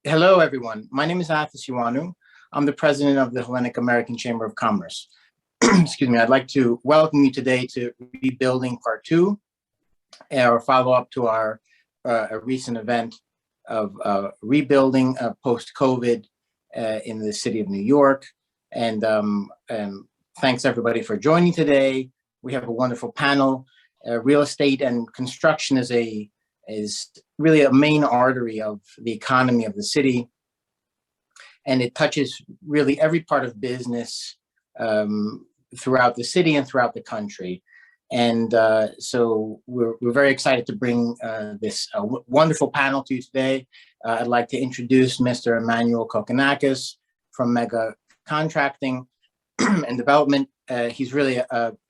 Hello, everyone. My name is Hugh. I'm the president of the Hellenic-American Chamber of Commerce. Excuse me. I'd like to welcome you today to Rebuilding Part 2, our follow-up to our a recent event of rebuilding post-COVID in the city of New York. And thanks, everybody, for joining today. We have a wonderful panel. Real estate and construction is really a main artery of the economy of the city. And it touches really every part of business throughout the city and throughout the country. And so we're very excited to bring this wonderful panel to you today. I'd like to introduce Mr. Emanuel Kokinakis from Mega Contracting and Development. He's really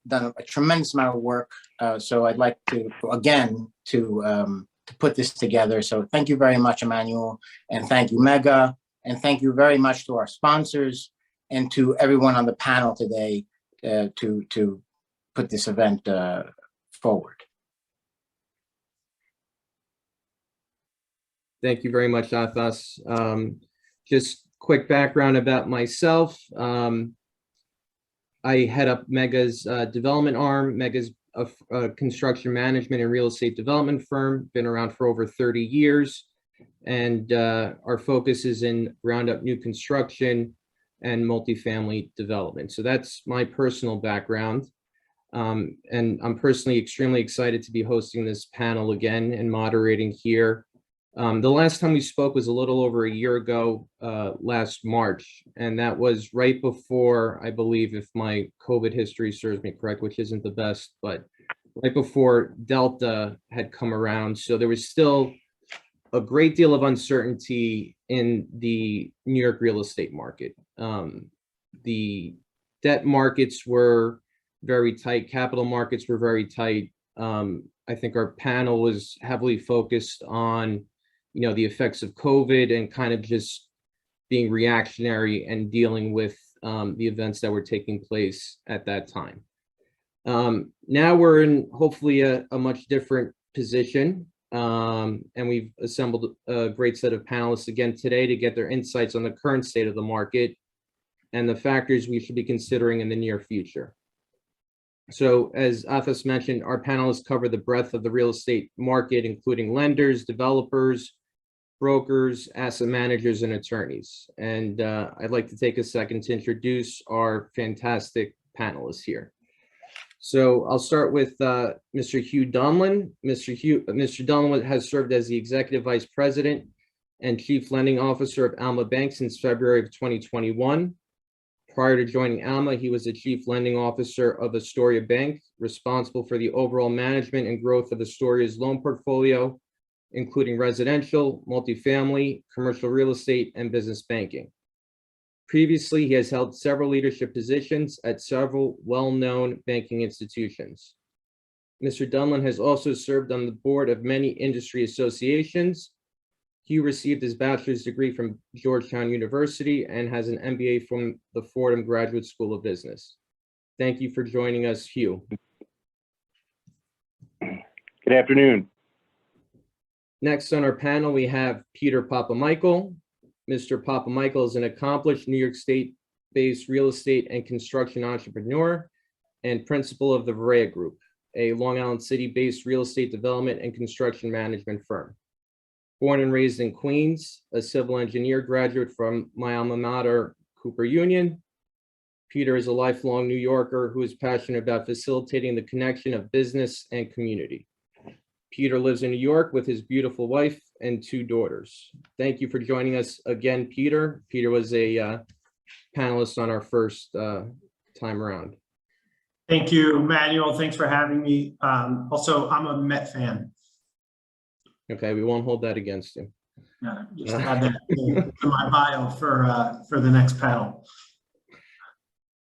done a tremendous amount of work. So I'd like to, again, to put this together. So thank you very much, Emanuel, and thank you, Mega, and thank you very much to our sponsors and to everyone on the panel today to put this event forward. Thank you very much, Athos. Just quick background about myself. I head up Mega's development arm. Mega's a construction management and real estate development firm, been around for over 30 years. And our focus is in ground up new construction and multifamily development. So that's my personal background. And I'm personally extremely excited to be hosting this panel again and moderating here. The last time we spoke was a little over a year ago, last March, and that was right before, I believe, if my COVID history serves me correct, which isn't the best, but right before Delta had come around. So there was still a great deal of uncertainty in the New York real estate market. The debt markets were very tight, capital markets were very tight. I think our panel was heavily focused on the effects of COVID and kind of just being reactionary and dealing with the events that were taking place at that time. Now we're in hopefully a much different position, and we've assembled a great set of panelists again today to get their insights on the current state of the market and the factors we should be considering in the near future. So as Athos mentioned, our panelists cover the breadth of the real estate market, including lenders, developers, brokers, asset managers, and attorneys. And I'd like to take a second to introduce our fantastic panelists here. So I'll start with Mr. Hugh Donlon. Mr. Donlon has served as the Executive Vice President and Chief Lending Officer of ALMA Bank since February of 2021. Prior to joining ALMA, he was the Chief Lending Officer of Astoria Bank, responsible for the overall management and growth of Astoria's loan portfolio, including residential, multifamily, commercial real estate, and business banking. Previously, he has held several leadership positions at several well-known banking institutions. Mr. Donlon has also served on the board of many industry associations. He received his bachelor's degree from Georgetown University and has an MBA from the Fordham Graduate School of Business. Thank you for joining us, Hugh. Good afternoon. Next on our panel, we have Peter Papamichael. Mr. Papamichael is an accomplished New York State-based real estate and construction entrepreneur and principal of the Vorea Group, a Long Island City-based real estate development and construction management firm. Born and raised in Queens, a civil engineer graduate from my alma mater, Cooper Union, Peter is a lifelong New Yorker who is passionate about facilitating the connection of business and community. Peter lives in New York with his beautiful wife and 2 daughters. Thank you for joining us again, Peter. Peter was a panelist on our first time around. Thank you, Emanuel. Thanks for having me. Also, I'm a Met fan. Okay, we won't hold that against you. Yeah, just add that to my bio for the next panel.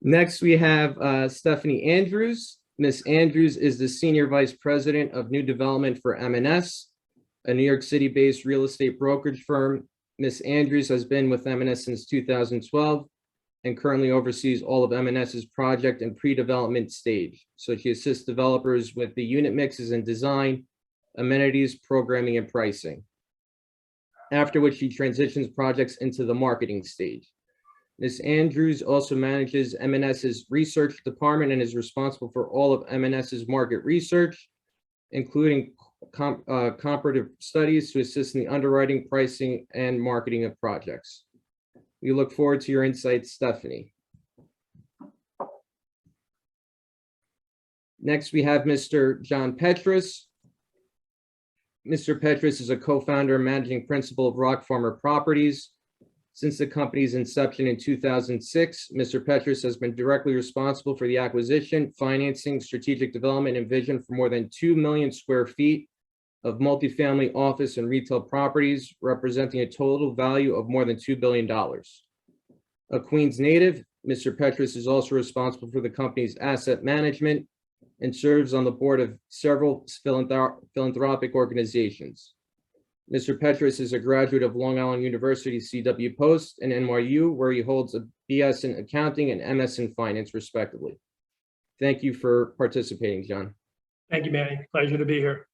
Next, we have Stephanie Andrews. Ms. Andrews is the Senior Vice President of New Development for M.N.S, a New York City-based real estate brokerage firm. Ms. Andrews has been with M.N.S since 2012 and currently oversees all of M.N.S's project and pre-development stage. So she assists developers with the unit mixes and design, amenities, programming, and pricing. after which she transitions projects into the marketing stage. Ms. Andrews also manages M.N.S's research department and is responsible for all of M.N.S's market research, including comparative studies to assist in the underwriting, pricing, and marketing of projects. We look forward to your insights, Stephanie. Next, we have Mr. John Petras. Mr. Petras is a co-founder and managing principal of ROCKFARMER Properties. Since the company's inception in 2006, Mr. Petras has been directly responsible for the acquisition, financing, strategic development, and vision for more than 2 million square feet of multifamily office and retail properties, representing a total value of more than $2 billion. A Queens native, Mr. Petras is also responsible for the company's asset management and serves on the board of several philanthropic organizations. Mr. Petras is a graduate of Long Island University CW Post and NYU, where he holds a BS in accounting and MS in finance, respectively. Thank you for participating, John. Thank you, Manny. Pleasure to be here.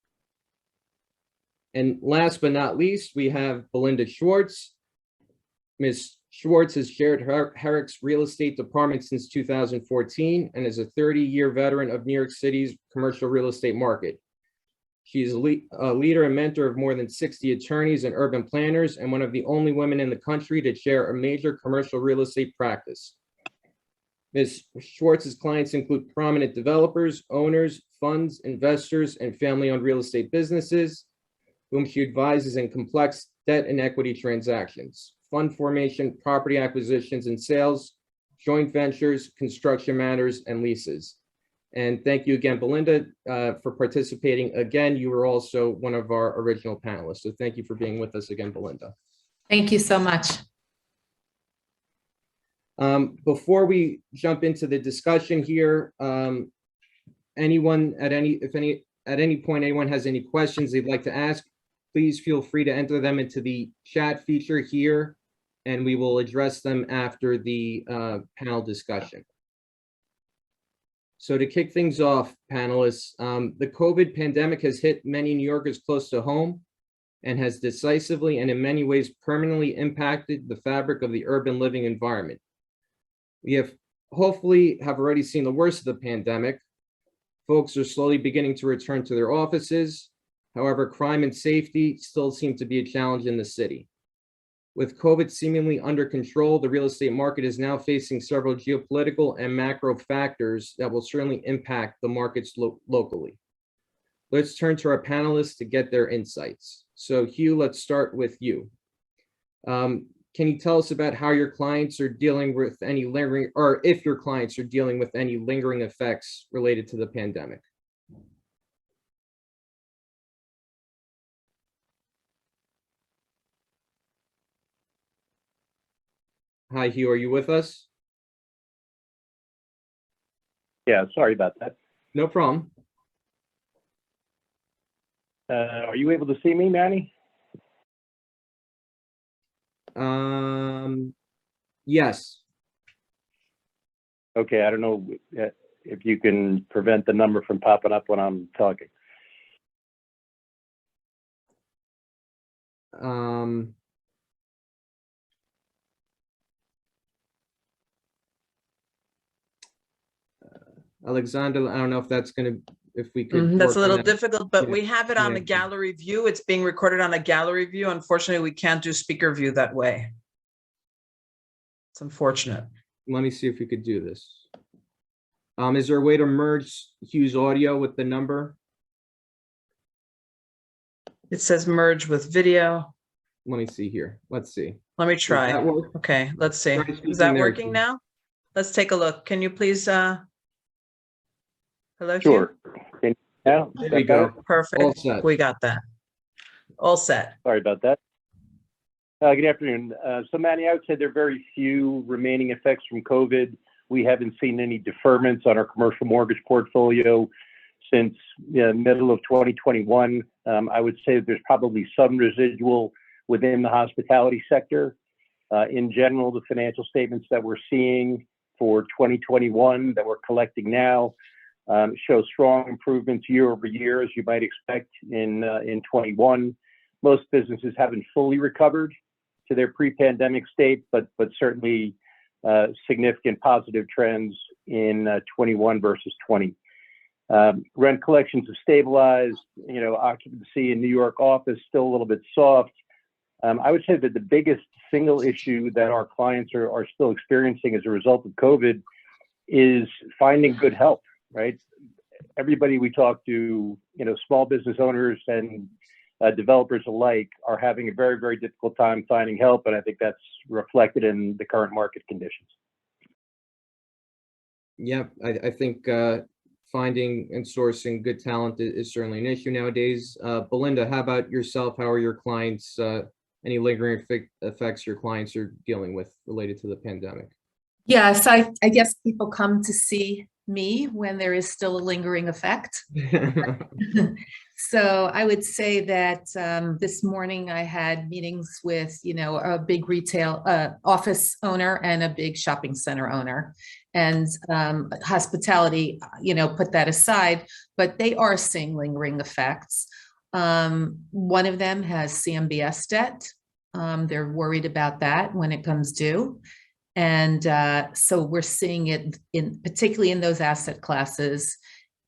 And last but not least, we have Belinda Schwartz. Ms. Schwartz has chaired HERRICK's real estate department since 2014 and is a 30-year veteran of New York City's commercial real estate market. She is a leader and mentor of more than 60 attorneys and urban planners, and one of the only women in the country to chair a major commercial real estate practice. Ms. Schwartz's clients include prominent developers, owners, funds, investors, and family-owned real estate businesses, whom she advises in complex debt and equity transactions, fund formation, property acquisitions and sales, joint ventures, construction matters, and leases. And thank you again, Belinda, for participating again. You were also one of our original panelists. So thank you for being with us again, Belinda. Thank you so much. Before we jump into the discussion here, anyone at any point anyone has any questions they'd like to ask, please feel free to enter them into the chat feature here, and we will address them after the panel discussion. So to kick things off, panelists, the COVID pandemic has hit many New Yorkers close to home and has decisively and in many ways permanently impacted the fabric of the urban living environment. We have hopefully already seen the worst of the pandemic. Folks are slowly beginning to return to their offices. However, crime and safety still seem to be a challenge in the city. With COVID seemingly under control, the real estate market is now facing several geopolitical and macro factors that will certainly impact the markets locally. Let's turn to our panelists to get their insights. So Hugh, let's start with you. Can you tell us about how your clients are dealing with any lingering, or if your clients are dealing with any lingering effects related to the pandemic? Hi, Hugh, are you with us? Yeah, sorry about that. No problem. Are you able to see me, Manny? Yes. Okay, I don't know if you can prevent the number from popping up when I'm talking. Alexander, I don't know if that's going to, if we could. That's a little that. difficult, but Yeah. we have it on a gallery view. It's being recorded on a gallery view. Unfortunately, we can't do speaker view that way. It's unfortunate. Let me see if we could do this. Is there a way to merge Hugh's audio with the number? It says merge with video. Let me see here. Let's see. Let me Does try. that work? Okay, let's see. Try Is speaking that there, working Hugh. now? Let's take a look. Can you please, hello? Hugh? Sure. Now, There we go. All Perfect. set. We got that. All set. Sorry about that. Good afternoon. So Manny, I would say there are very few remaining effects from COVID. We haven't seen any deferments on our commercial mortgage portfolio since middle of 2021. I would say that there's probably some residual within the hospitality sector. In general, the financial statements that we're seeing for 2021 that we're collecting now show strong improvements year over year, as you might expect in 21. Most businesses haven't fully recovered to their pre-pandemic state, but certainly significant positive trends in 21 versus 20. Rent collections have stabilized. Occupancy in New York office still a little bit soft. I would say that the biggest single issue that our clients are still experiencing as a result of COVID is finding good help, right? Everybody we talk to, small business owners and developers alike are having a very, very difficult time finding help. And I think that's reflected in the current market conditions. Yeah, I think finding and sourcing good talent is certainly an issue nowadays. Belinda, how about yourself? How are your clients, any lingering effects your clients are dealing with related to the pandemic? Yes, I guess people come to see me when there is still a lingering effect. So I would say that this morning I had meetings with, a big retail office owner and a big shopping center owner, and hospitality, put that aside, but they are seeing lingering effects. One of them has CMBS debt. They're worried about that when it comes due. And so we're seeing it particularly in those asset classes.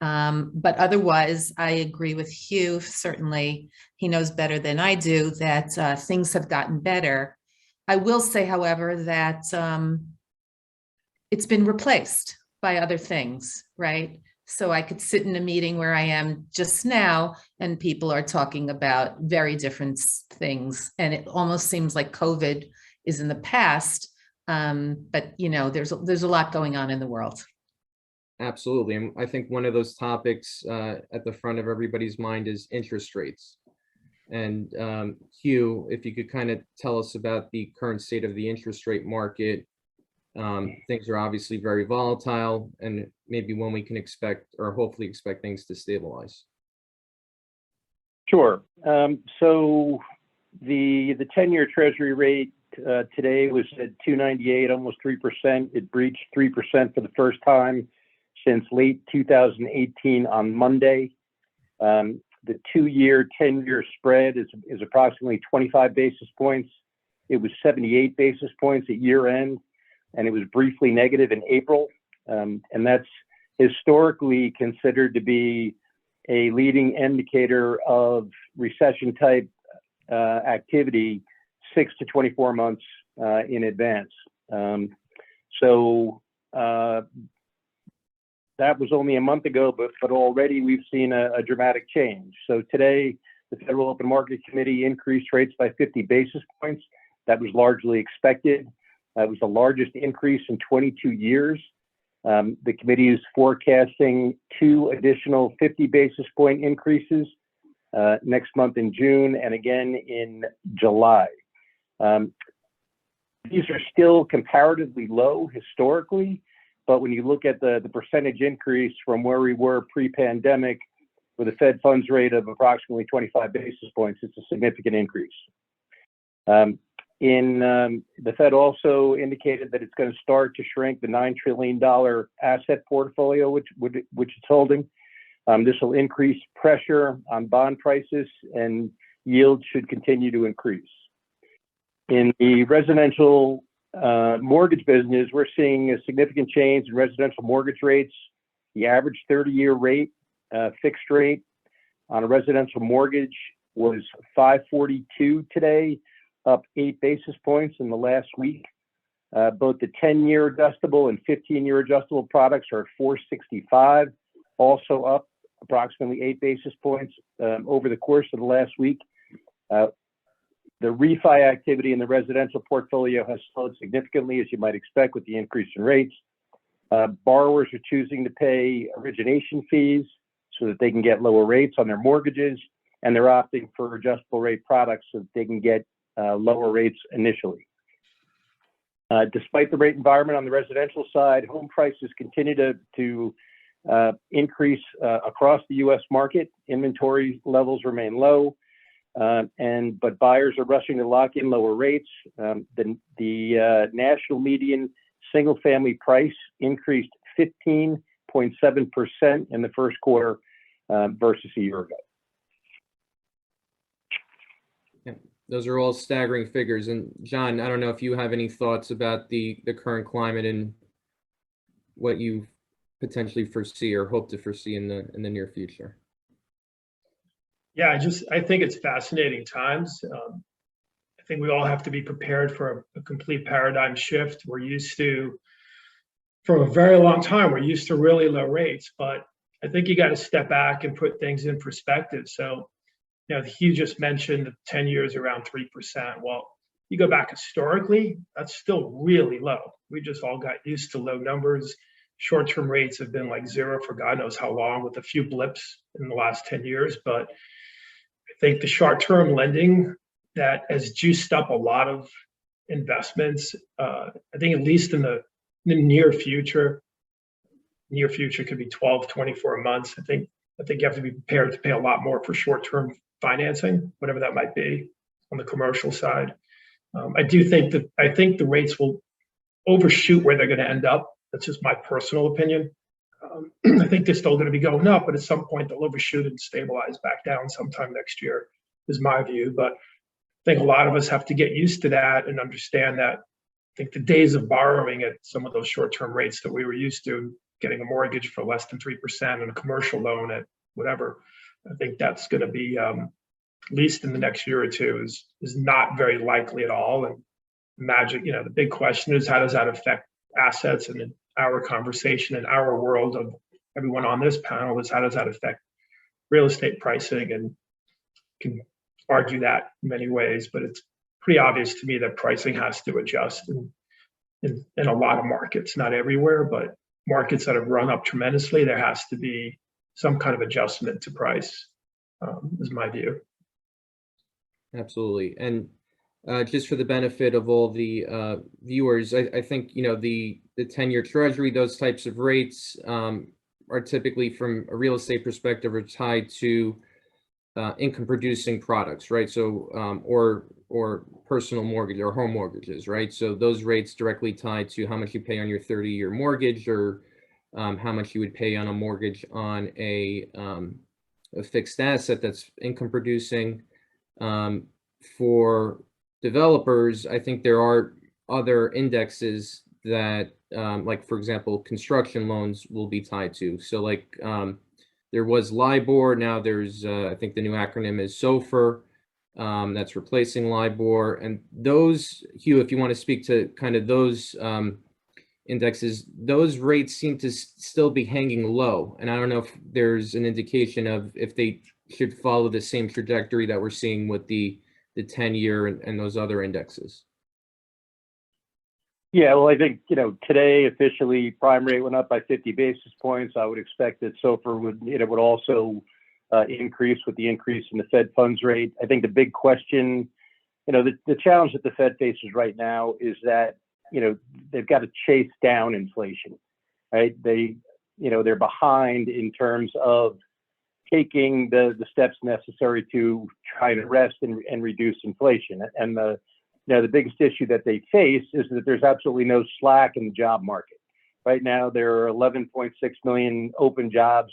But otherwise, I agree with Hugh. Certainly, he knows better than I do that things have gotten better. I will say, however, that it's been replaced by other things, right? So I could sit in a meeting where I am just now, and people are talking about very different things. And it almost seems like COVID is in the past. But there's a lot going on in the world. Absolutely. And I think one of those topics at the front of everybody's mind is interest rates. And Hugh, if you could kind of tell us about the current state of the interest rate market. Things are obviously very volatile, and maybe when we can expect, or hopefully expect, things to stabilize. Sure. So the 10-year Treasury rate today was at 2.98, almost 3%. It breached 3% for the first time since late 2018 on Monday. The 2-year, 10-year spread is approximately 25 basis points. It was 78 basis points at year end, and it was briefly negative in April. And that's historically considered to be a leading indicator of recession type activity 6 to 24 months in advance. So that was only a month ago, but already we've seen a dramatic change. So today, the Federal Open Market Committee increased rates by 50 basis points. That was largely expected. It was the largest increase in 22 years. The committee is forecasting 2 additional 50 basis point increases next month in June and again in July. These are still comparatively low historically, but when you look at the percentage increase from where we were pre-pandemic with a Fed funds rate of approximately 25 basis points, it's a significant increase. The Fed also indicated that it's going to start to shrink the $9 trillion asset portfolio, which it's holding. This will increase pressure on bond prices, and yields should continue to increase. In the residential mortgage business, we're seeing a significant change in residential mortgage rates. The average 30-year rate, fixed rate on a residential mortgage was 542 today, up 8 basis points in the last week. Both the 10-year adjustable and 15-year adjustable products are at 465, also up approximately 8 basis points over the course of the last week. The refi activity in the residential portfolio has slowed significantly, as you might expect with the increase in rates. Borrowers are choosing to pay origination fees so that they can get lower rates on their mortgages, and they're opting for adjustable rate products so that they can get lower rates initially. Despite the rate environment on the residential side, home prices continue to increase across the U.S. market. Inventory levels remain low, but buyers are rushing to lock in lower rates. The national median single-family price increased 15.7% in the first quarter versus a year ago. Those are all staggering figures. And John, I don't know if you have any thoughts about the current climate and what you potentially foresee or hope to foresee in the near future. Yeah, I think it's fascinating times. I think we all have to be prepared for a complete paradigm shift. We're used to, for a very long time, we're used to really low rates, but I think you got to step back and put things in perspective. So, you know, Hugh just mentioned 10 years around 3%. Well, you go back historically, that's still really low. We just all got used to low numbers. Short-term rates have been like zero for God knows how long, with a few blips in the last 10 years. But I think the short-term lending that has juiced up a lot of investments, I think at least in the near future could be 12, 24 months. I think you have to be prepared to pay a lot more for short-term financing, whatever that might be on the commercial side. I think the rates will overshoot where they're going to end up. That's just my personal opinion. I think they're still going to be going up, but at some point they'll overshoot and stabilize back down sometime next year, is my view. But I think a lot of us have to get used to that and understand that. I think the days of borrowing at some of those short-term rates that we were used to, getting a mortgage for less than 3% and a commercial loan at whatever, I think that's going to be, at least in the next year or two, is not very likely at all. And the big question is, how does that affect assets? And in our conversation, in our world of everyone on this panel, is how does that affect real estate pricing? And can argue that in many ways, but it's pretty obvious to me that pricing has to adjust in a lot of markets, not everywhere, but markets that have run up tremendously, there has to be some kind of adjustment to price, is my view. Absolutely. And just for the benefit of all the viewers, I think, the 10-year treasury, those types of rates are typically, from a real estate perspective, are tied to income producing products, right? So, or personal mortgage or home mortgages, right? So those rates directly tied to how much you pay on your 30-year mortgage, or how much you would pay on a mortgage on a fixed asset that's income producing. For developers, I think there are other indexes that, like, for example, construction loans will be tied to. So like, there was LIBOR, now there's, I think the new acronym is SOFR, that's replacing LIBOR. And those, Hugh, if you want to speak to kind of those indexes, those rates seem to still be hanging low. And I don't know if there's an indication of if they should follow the same trajectory that we're seeing with the 10-year and those other indexes. Yeah, well, I think, today officially prime rate went up by 50 basis points. I would expect that SOFR would also increase with the increase in the Fed funds rate. I think the big question, the challenge that the Fed faces right now is that, they've got to chase down inflation, right? They're behind in terms of taking the steps necessary to try and arrest and reduce inflation. And the biggest issue that they face is that there's absolutely no slack in the job market. Right now, there are 11.6 million open jobs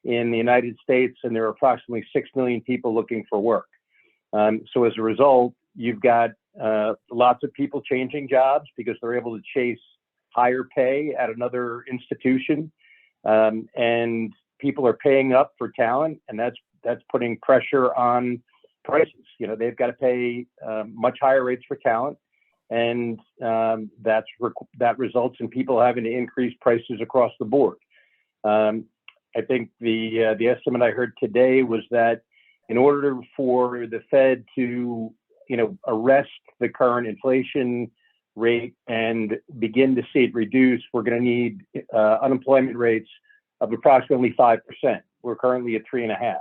in the United States, and there are approximately 6 million people looking for work. So as a result, you've got lots of people changing jobs because they're able to chase higher pay at another institution. And people are paying up for talent, and that's putting pressure on prices. They've got to pay much higher rates for talent, and that results in people having to increase prices across the board. I think the estimate I heard today was that in order for the Fed to arrest the current inflation rate and begin to see it reduce, we're going to need unemployment rates of approximately 5%. We're currently at 3.5%,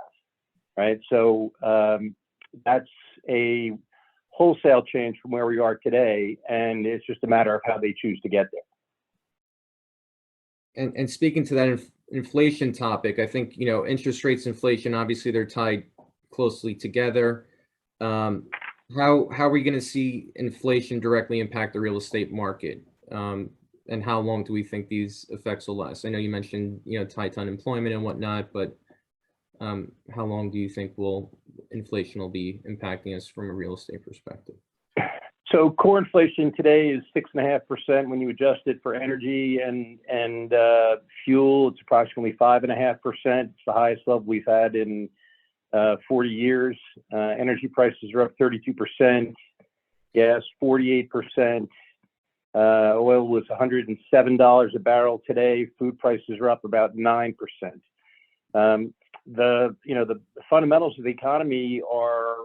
right? So that's a wholesale change from where we are today, and it's just a matter of how they choose to get there. And speaking to that inflation topic, I think, interest rates, inflation, obviously they're tied closely together. How are we going to see inflation directly impact the real estate market? And how long do we think these effects will last? I know you mentioned, tight to unemployment and whatnot, but how long do you think inflation will be impacting us from a real estate perspective? So core inflation today is 6.5%. When you adjust it for energy and fuel, it's approximately 5.5%. It's the highest level we've had in 40 years. Energy prices are up 32%. Gas 48%. Oil was $107 a barrel today. Food prices are up about 9%. The fundamentals of the economy are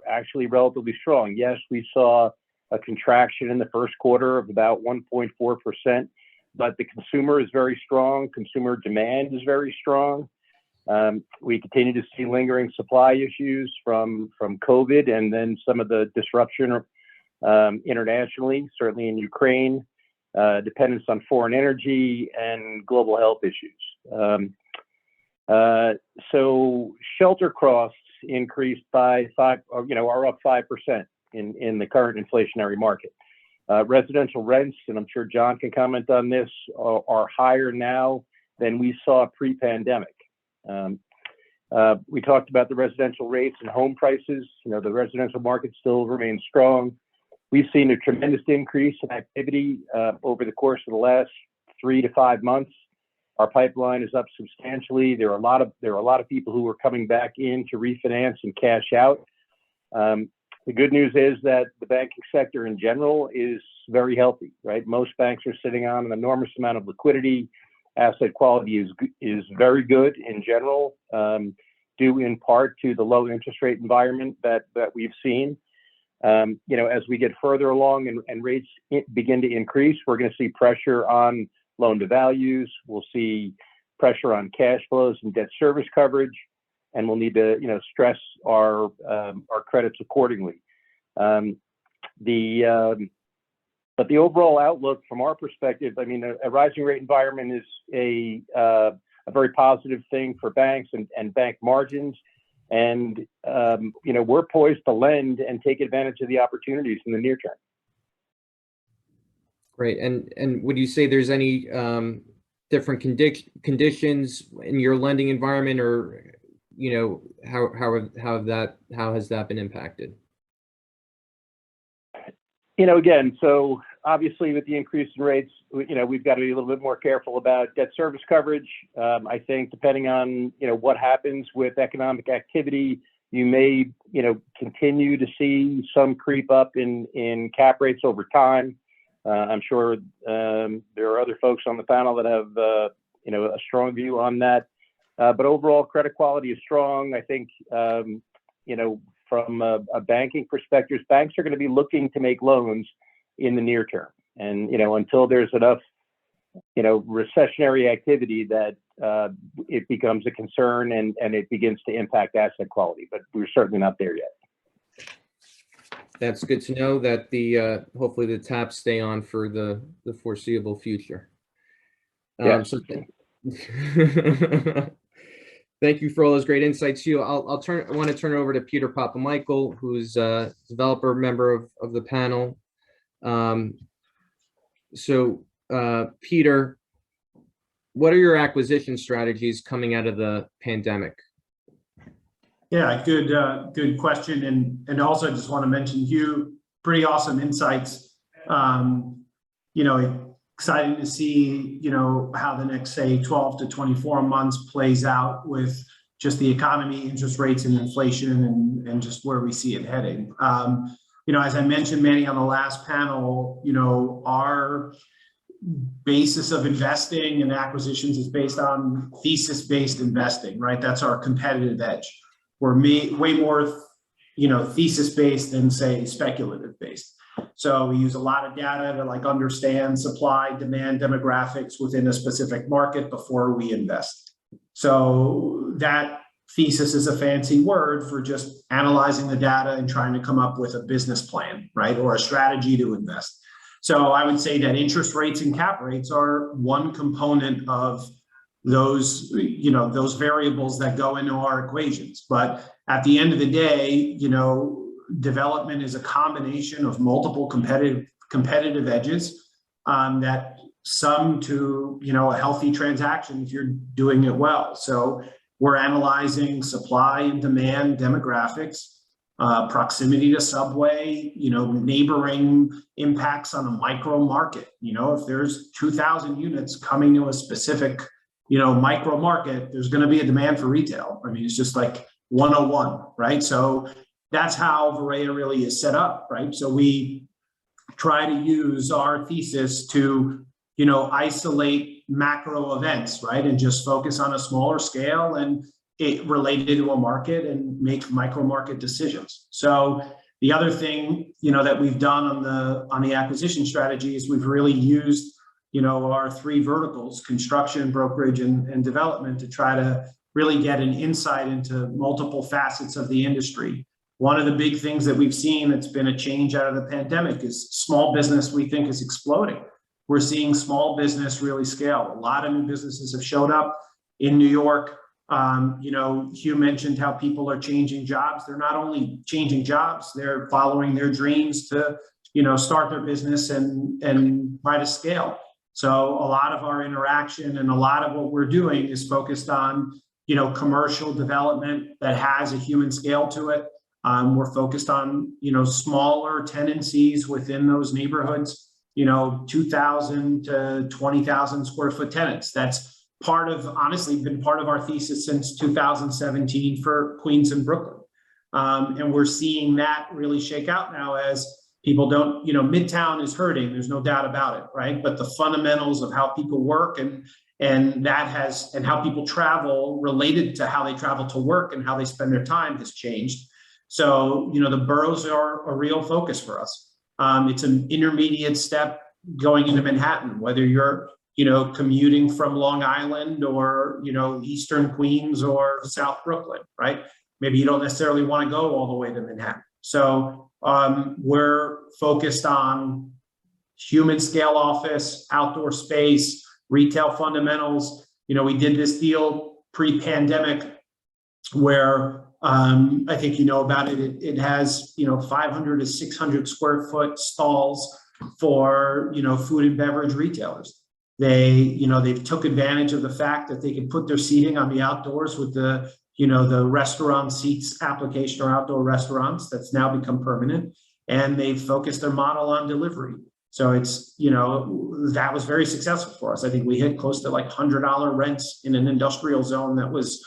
actually relatively strong. Yes, we saw a contraction in the first quarter of about 1.4%, but the consumer is very strong. Consumer demand is very strong. We continue to see lingering supply issues from COVID and then some of the disruption internationally, certainly in Ukraine, dependence on foreign energy and global health issues. So shelter costs increased by are up 5% in the current inflationary market. Residential rents, and I'm sure John can comment on this, are higher now than we saw pre-pandemic. We talked about the residential rates and home prices. The residential market still remains strong. We've seen a tremendous increase in activity over the course of the last 3 to 5 months. Our pipeline is up substantially. There are a lot of people who are coming back in to refinance and cash out. The good news is that the banking sector in general is very healthy, right? Most banks are sitting on an enormous amount of liquidity. Asset quality is very good in general, due in part to the low interest rate environment that we've seen. As we get further along and rates begin to increase, we're going to see pressure on loan to values. We'll see pressure on cash flows and debt service coverage, and we'll need to, stress our credits accordingly. But the overall outlook from our perspective, a rising rate environment is a very positive thing for banks and bank margins. And, we're poised to lend and take advantage of the opportunities in the near term. Great. And would you say there's any different conditions in your lending environment, or how has that been impacted? Again, so obviously with the increase in rates, we've got to be a little bit more careful about debt service coverage. I think depending on, what happens with economic activity, you may, continue to see some creep up in cap rates over time. I'm sure there are other folks on the panel that have, a strong view on that. But overall, credit quality is strong. I think, from a banking perspective, banks are going to be looking to make loans in the near term. And, until there's enough, recessionary activity that it becomes a concern and it begins to impact asset quality. But we're certainly not there yet. That's good to know that hopefully the taps stay on for the foreseeable future. Yeah. Thank you for all those great insights, Hugh. I want to turn it over to Peter Papamichael, who's a developer member of the panel. Peter, what are your acquisition strategies coming out of the pandemic? Yeah, good question. And also I just want to mention, Hugh, pretty awesome insights. Exciting to see, how the next, say, 12 to 24 months plays out with just the economy, interest rates and inflation and just where we see it heading. As I mentioned, Manny, on the last panel, our basis of investing and acquisitions is based on thesis-based investing, right? That's our competitive edge. We're way more, thesis-based than, say, speculative-based. So we use a lot of data to understand supply, demand, demographics within a specific market before we invest. So that thesis is a fancy word for just analyzing the data and trying to come up with a business plan, right? Or a strategy to invest. So I would say that interest rates and cap rates are one component of those, those variables that go into our equations. But at the end of the day, development is a combination of multiple competitive edges that sum to, a healthy transaction if you're doing it well. So we're analyzing supply and demand demographics, proximity to subway, neighboring impacts on a micro market. If there's 2,000 units coming to a specific, micro market, there's going to be a demand for retail. I mean, it's just like 101, right? So that's how Vorea really is set up, right? So we try to use our thesis to, isolate macro events, right? And just focus on a smaller scale and it related to a market and make micro market decisions. So the other thing, that we've done on the acquisition strategy is we've really used, our 3 verticals, construction, brokerage, and development, to try to really get an insight into multiple facets of the industry. One of the big things that we've seen that's been a change out of the pandemic is small business, we think, is exploding. We're seeing small business really scale. A lot of new businesses have showed up in New York. Hugh mentioned how people are changing jobs. They're not only changing jobs, they're following their dreams to, start their business and try to scale. So a lot of our interaction and a lot of what we're doing is focused on, commercial development that has a human scale to it. We're focused on, smaller tenancies within those neighborhoods, 2,000 to 20,000 square foot tenants. That's honestly been part of our thesis since 2017 for Queens and Brooklyn. And we're seeing that really shake out now as people don't, Midtown is hurting, there's no doubt about it, right? But the fundamentals of how people work and how people travel related to how they travel to work and how they spend their time has changed. So, the boroughs are a real focus for us. It's an intermediate step going into Manhattan, whether you're, commuting from Long Island or, Eastern Queens or South Brooklyn, right? Maybe you don't necessarily want to go all the way to Manhattan. So we're focused on human scale office, outdoor space, retail fundamentals. We did this deal pre-pandemic where I think you know about it. It has 500 to 600 square foot stalls for food and beverage retailers. They've took advantage of the fact that they can put their seating on the outdoors with the restaurant seats application or outdoor restaurants that's now become permanent, and they've focused their model on delivery. So it's that was very successful for us. I think we hit close to like $100 rents in an industrial zone that was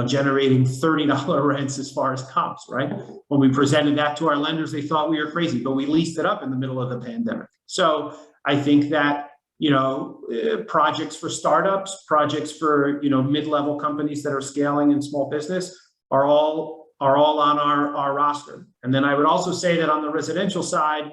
generating $30 rents as far as comps, right? When we presented that to our lenders, they thought we were crazy, but we leased it up in the middle of the pandemic. So I think that, projects for startups, projects for, mid-level companies that are scaling in small business are all on our roster. And then I would also say that on the residential side,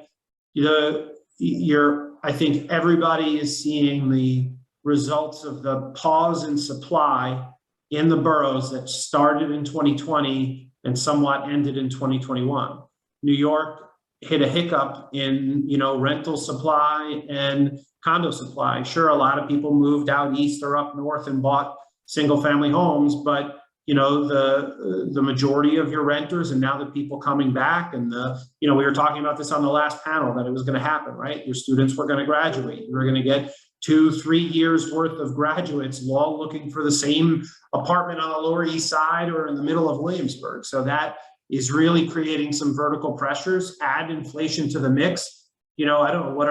I think everybody is seeing the results of the pause in supply in the boroughs that started in 2020 and somewhat ended in 2021. New York hit a hiccup in, rental supply and condo supply. Sure, a lot of people moved out east or up north and bought single family homes, but the majority of your renters and now the people coming back and we were talking about this on the last panel that it was going to happen, right? Your students were going to graduate. You were going to get 2-3 years worth of graduates all looking for the same apartment on the Lower East Side or in the middle of Williamsburg. So that is really creating some vertical pressures. Add inflation to the mix. I don't know, what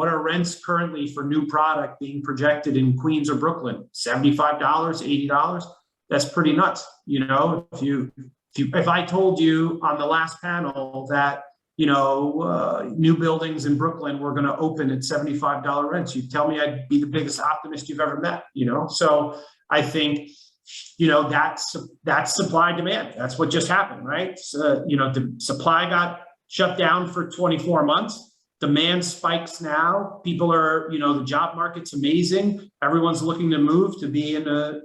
are rents currently for new product being projected in Queens or Brooklyn? $75, $80? That's pretty nuts. If I told you on the last panel that new buildings in Brooklyn were going to open at $75 rents, you'd tell me I'd be the biggest optimist you've ever met, So I think, that's supply demand. That's what just happened, right? So, the supply got shut down for 24 months. Demand spikes now. People are, the job market's amazing. Everyone's looking to move to be in the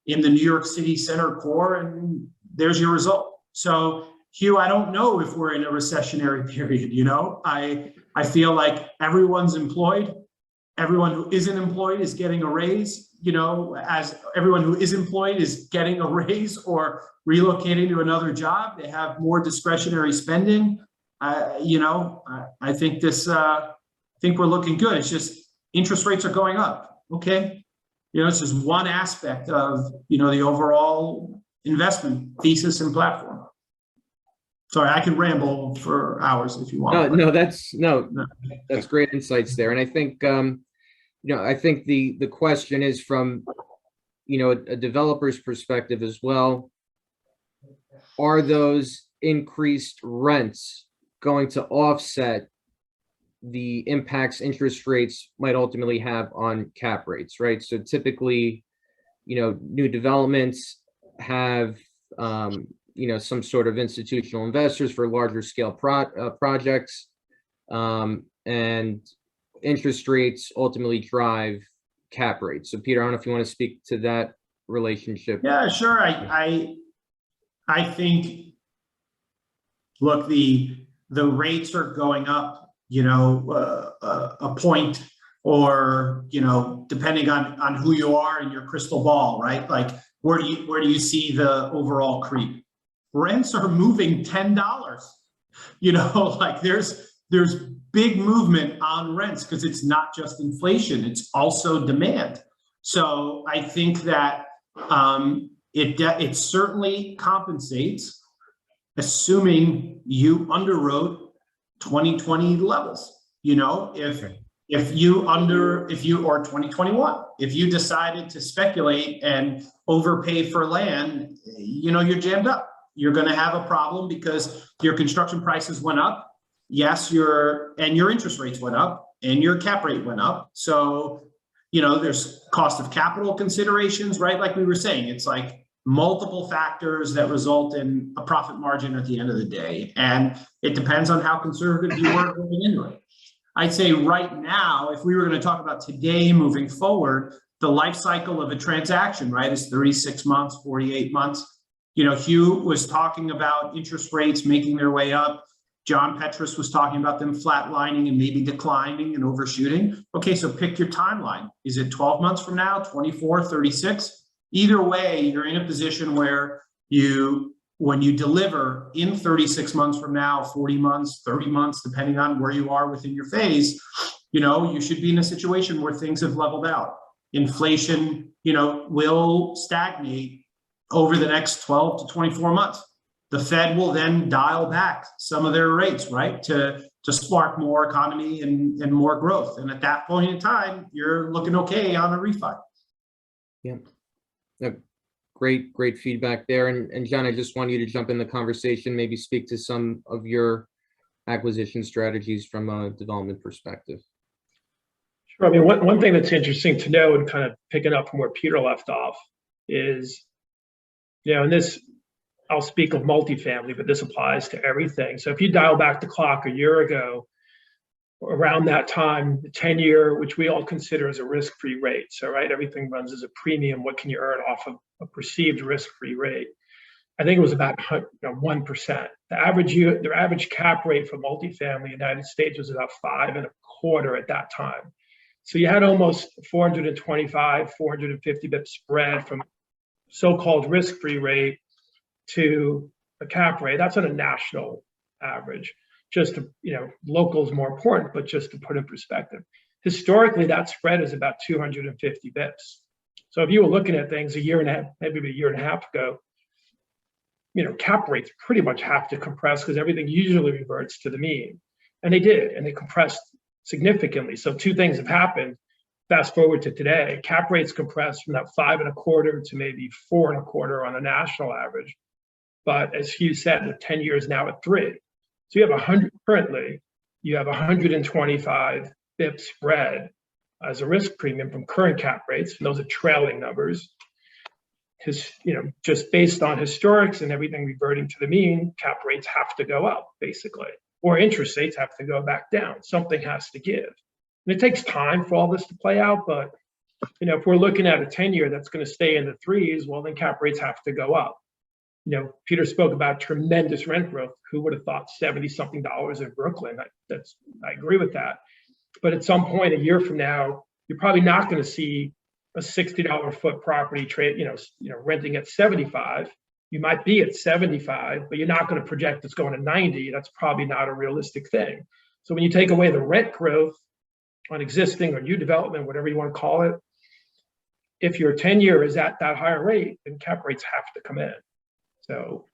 New York City center core, and there's your result. So Hugh, I don't know if we're in a recessionary period, I feel like everyone's employed. Everyone who isn't employed is getting a raise, as everyone who is employed is getting a raise or relocating to another job. They have more discretionary spending. I think we're looking good. It's just interest rates are going up. Okay. It's just one aspect of, the overall investment thesis and platform. Sorry, I could ramble for hours if you want. No, that's great insights there. And I think, I think the question is from, a developer's perspective as well. Are those increased rents going to offset the impacts interest rates might ultimately have on cap rates, right? So typically, new developments have, some sort of institutional investors for larger scale projects, and interest rates ultimately drive cap rates. So Peter, I don't know if you want to speak to that relationship. Yeah, sure. I think, look, the rates are going up, a point, or, depending on who you are and your crystal ball, right? Like, where do you see the overall creep? Rents are moving $10, like there's big movement on rents because it's not just inflation, it's also demand. So I think that it certainly compensates, assuming you underwrote 2020 levels. If you or 2021, if you decided to speculate and overpay for land, you're jammed up. You're going to have a problem because your construction prices went up. Yes, your interest rates went up and your cap rate went up. So, there's cost of capital considerations, right? Like we were saying, it's like multiple factors that result in a profit margin at the end of the day. And it depends on how conservative you are going into it. I'd say right now, if we were going to talk about today moving forward, the life cycle of a transaction, right, is 36 months, 48 months. Hugh was talking about interest rates making their way up. John Petras was talking about them flatlining and maybe declining and overshooting. Okay, so pick your timeline. Is it 12 months from now, 24, 36? Either way, you're in a position where when you deliver in 36 months from now, 40 months, 30 months, depending on where you are within your phase, you should be in a situation where things have leveled out. Inflation, will stagnate over the next 12 to 24 months. The Fed will then dial back some of their rates, right, to spark more economy and more growth. And at that point in time, you're looking okay on a refi. Yeah. Great feedback there. And John, I just want you to jump in the conversation, maybe speak to some of your acquisition strategies from a development perspective. Sure. I mean, one thing that's interesting to know, and kind of picking up from where Peter left off, is, and this, I'll speak of multifamily, but this applies to everything. So if you dial back the clock a year ago, around that time, the 10-year, which we all consider as a risk-free rate. So, right, everything runs as a premium. What can you earn off of a perceived risk-free rate? I think it was about 1%. The average cap rate for multifamily in the United States was about 5.25% at that time. So you had almost 425, 450 bps spread from so-called risk-free rate to a cap rate. That's on a national average. Just to, local is more important, but just to put in perspective, historically, that spread is about 250 bips. So if you were looking at things a year and a half ago, cap rates pretty much have to compress because everything usually reverts to the mean. And they did, and they compressed significantly. So two things have happened. Fast forward to today, cap rates compressed from that 5.25 to maybe 4.25 on a national average. But as Hugh said, the 10 years now at 3. So you have currently, you have 125 bip spread as a risk premium from current cap rates. And those are trailing numbers. Just based on historics and everything reverting to the mean, cap rates have to go up, basically, or interest rates have to go back down. Something has to give. And it takes time for all this to play out. But, if we're looking at a 10-year that's going to stay in the 3s, well, then cap rates have to go up. Peter spoke about tremendous rent growth. Who would have thought $70-something in Brooklyn? I agree with that. But at some point a year from now, you're probably not going to see a $60 a foot property trade, renting at 75. You might be at 75, but you're not going to project it's going to 90. That's probably not a realistic thing. So when you take away the rent growth on existing or new development, whatever you want to call it, if your tenure is at that higher rate, then cap rates have to come in. So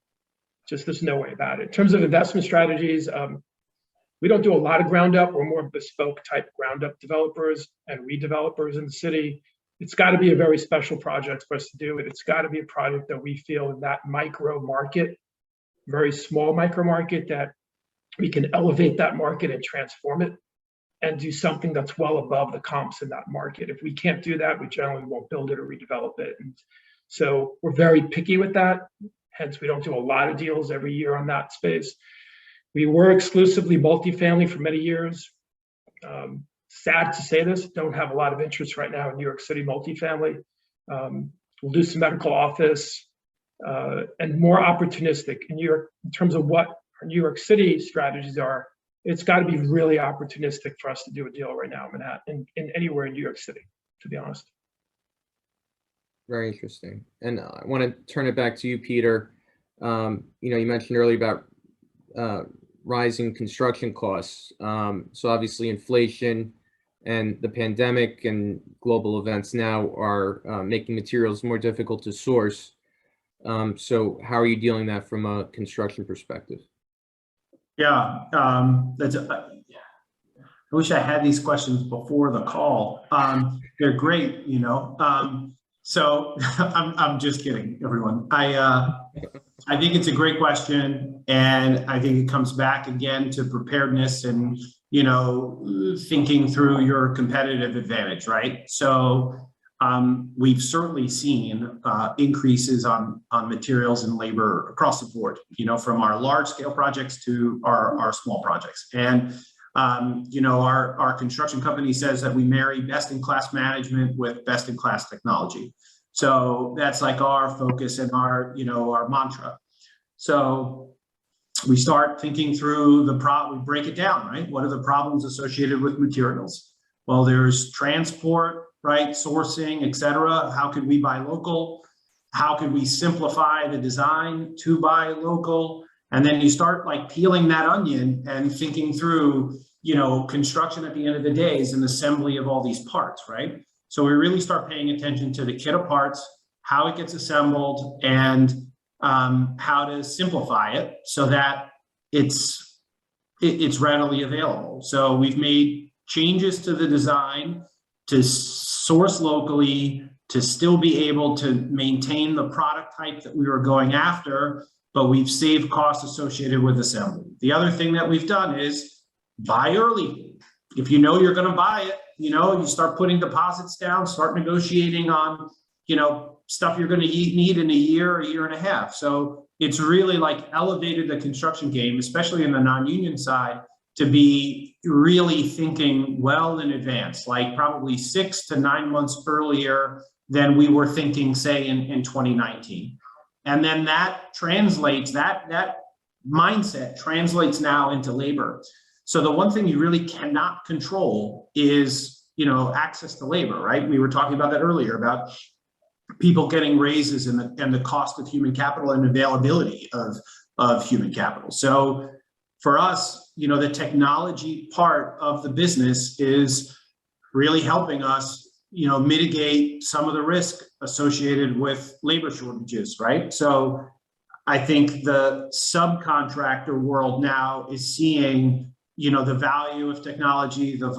just there's no way about it. In terms of investment strategies, we don't do a lot of ground up. We're more bespoke type ground up developers and redevelopers in the city. It's got to be a very special project for us to do it. It's got to be a project that we feel in that micro market, very small micro market, that we can elevate that market and transform it and do something that's well above the comps in that market. If we can't do that, we generally won't build it or redevelop it. And so we're very picky with that. Hence, we don't do a lot of deals every year on that space. We were exclusively multifamily for many years. Sad to say this, don't have a lot of interest right now in New York City multifamily. We'll do some medical office and more opportunistic in New York in terms of what our New York City strategies are. It's got to be really opportunistic for us to do a deal right now in Manhattan, in anywhere in New York City, to be honest. Very interesting. And I want to turn it back to you, Peter. You mentioned earlier about rising construction costs. So obviously inflation and the pandemic and global events now are making materials more difficult to source. So how are you dealing that from a construction perspective? Yeah, I wish I had these questions before the call. They're great, So I'm just kidding, everyone. I think it's a great question, and I think it comes back again to preparedness and thinking through your competitive advantage, right? So we've certainly seen increases on materials and labor across the board, from our large scale projects to our small projects. And our construction company says that we marry best in class management with best in class technology. So that's like our focus and our mantra. So we start thinking through we break it down, right? What are the problems associated with materials? Well, there's transport, right? Sourcing, et cetera. How could we buy local? How could we simplify the design to buy local? And then you start peeling that onion and thinking through, construction at the end of the day is an assembly of all these parts, right? So we really start paying attention to the kit of parts, how it gets assembled, and how to simplify it so that it's readily available. So we've made changes to the design to source locally, to still be able to maintain the product type that we were going after, but we've saved costs associated with assembly. The other thing that we've done is buy early. If you're going to buy it, you start putting deposits down, start negotiating on, stuff you're going to need in a year and a half. So it's really elevated the construction game, especially in the non-union side, to be really thinking well in advance, probably 6 to 9 months earlier than we were thinking, say, in 2019. And then that translates, that mindset translates now into labor. So the one thing you really cannot control is, access to labor, right? We were talking about that earlier, about people getting raises and the cost of human capital and availability of human capital. So for us, the technology part of the business is really helping us, mitigate some of the risk associated with labor shortages, right? So I think the subcontractor world now is seeing, the value of technology, the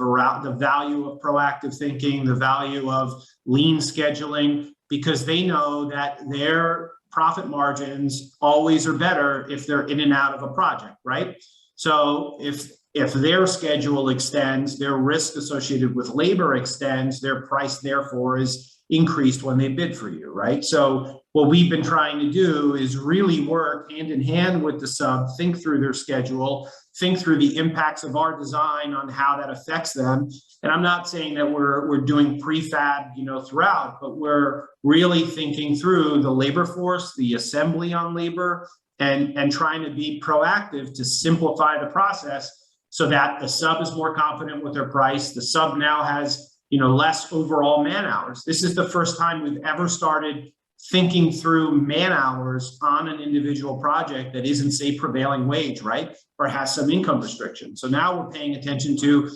value of proactive thinking, the value of lean scheduling, because they know that their profit margins always are better if they're in and out of a project, right? So if their schedule extends, their risk associated with labor extends, their price therefore is increased when they bid for you, right? So what we've been trying to do is really work hand in hand with the sub, think through their schedule, think through the impacts of our design on how that affects them. And I'm not saying that we're doing prefab, throughout, but we're really thinking through the labor force, the assembly on labor, and trying to be proactive to simplify the process so that the sub is more confident with their price. The sub now has, less overall man hours. This is the first time we've ever started thinking through man hours on an individual project that isn't, say, prevailing wage, right? Or has some income restriction. So now we're paying attention to,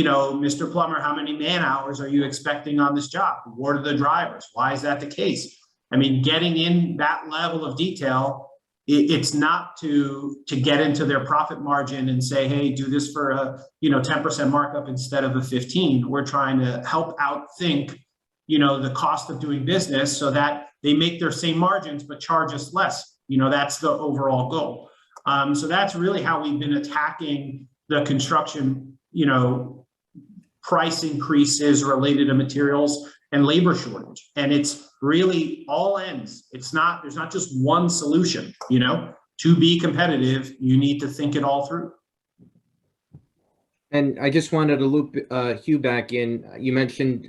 Mr. Plumber, how many man hours are you expecting on this job? What are the drivers? Why is that the case? I mean, getting in that level of detail, it's not to get into their profit margin and say, hey, do this for a 10% markup instead of a 15. We're trying to help outthink the cost of doing business so that they make their same margins but charge us less. That's the overall goal. So that's really how we've been attacking the construction price increases related to materials and labor shortage. And it's really all ends. There's not just one solution, to be competitive, you need to think it all through. And I just wanted to loop Hugh back in. You mentioned,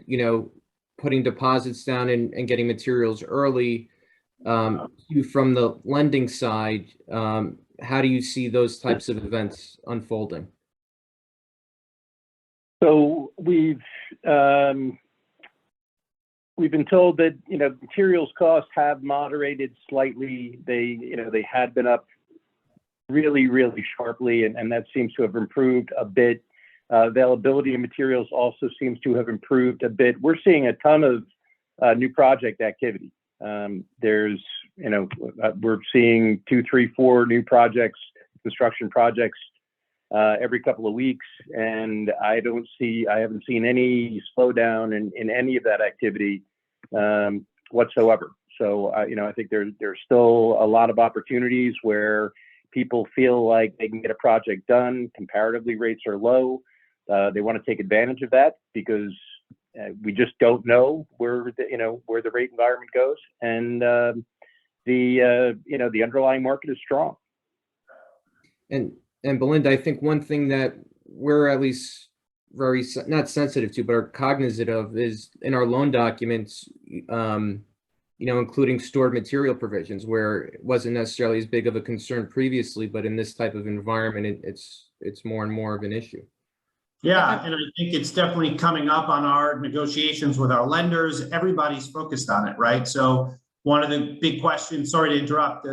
putting deposits down and getting materials early. Hugh, from the lending side, how do you see those types of events unfolding? So we've been told that materials costs have moderated slightly. They had been up really, really sharply, and that seems to have improved a bit. Availability of materials also seems to have improved a bit. We're seeing a ton of new project activity. We're seeing 2, 3, 4 new projects, construction projects every couple of weeks, and I haven't seen any slowdown in any of that activity whatsoever. So I think there's still a lot of opportunities where people feel like they can get a project done. Comparatively, rates are low. They want to take advantage of that because we just don't know where the rate environment goes, and the underlying market is strong. And Belinda, I think one thing that we're at least very not sensitive to, but are cognizant of is in our loan documents, including stored material provisions, where it wasn't necessarily as big of a concern previously, but in this type of environment, it's more and more of an issue. Yeah, and I think it's definitely coming up on our negotiations with our lenders. Everybody's focused on it, right? So one of the big questions, sorry to interrupt,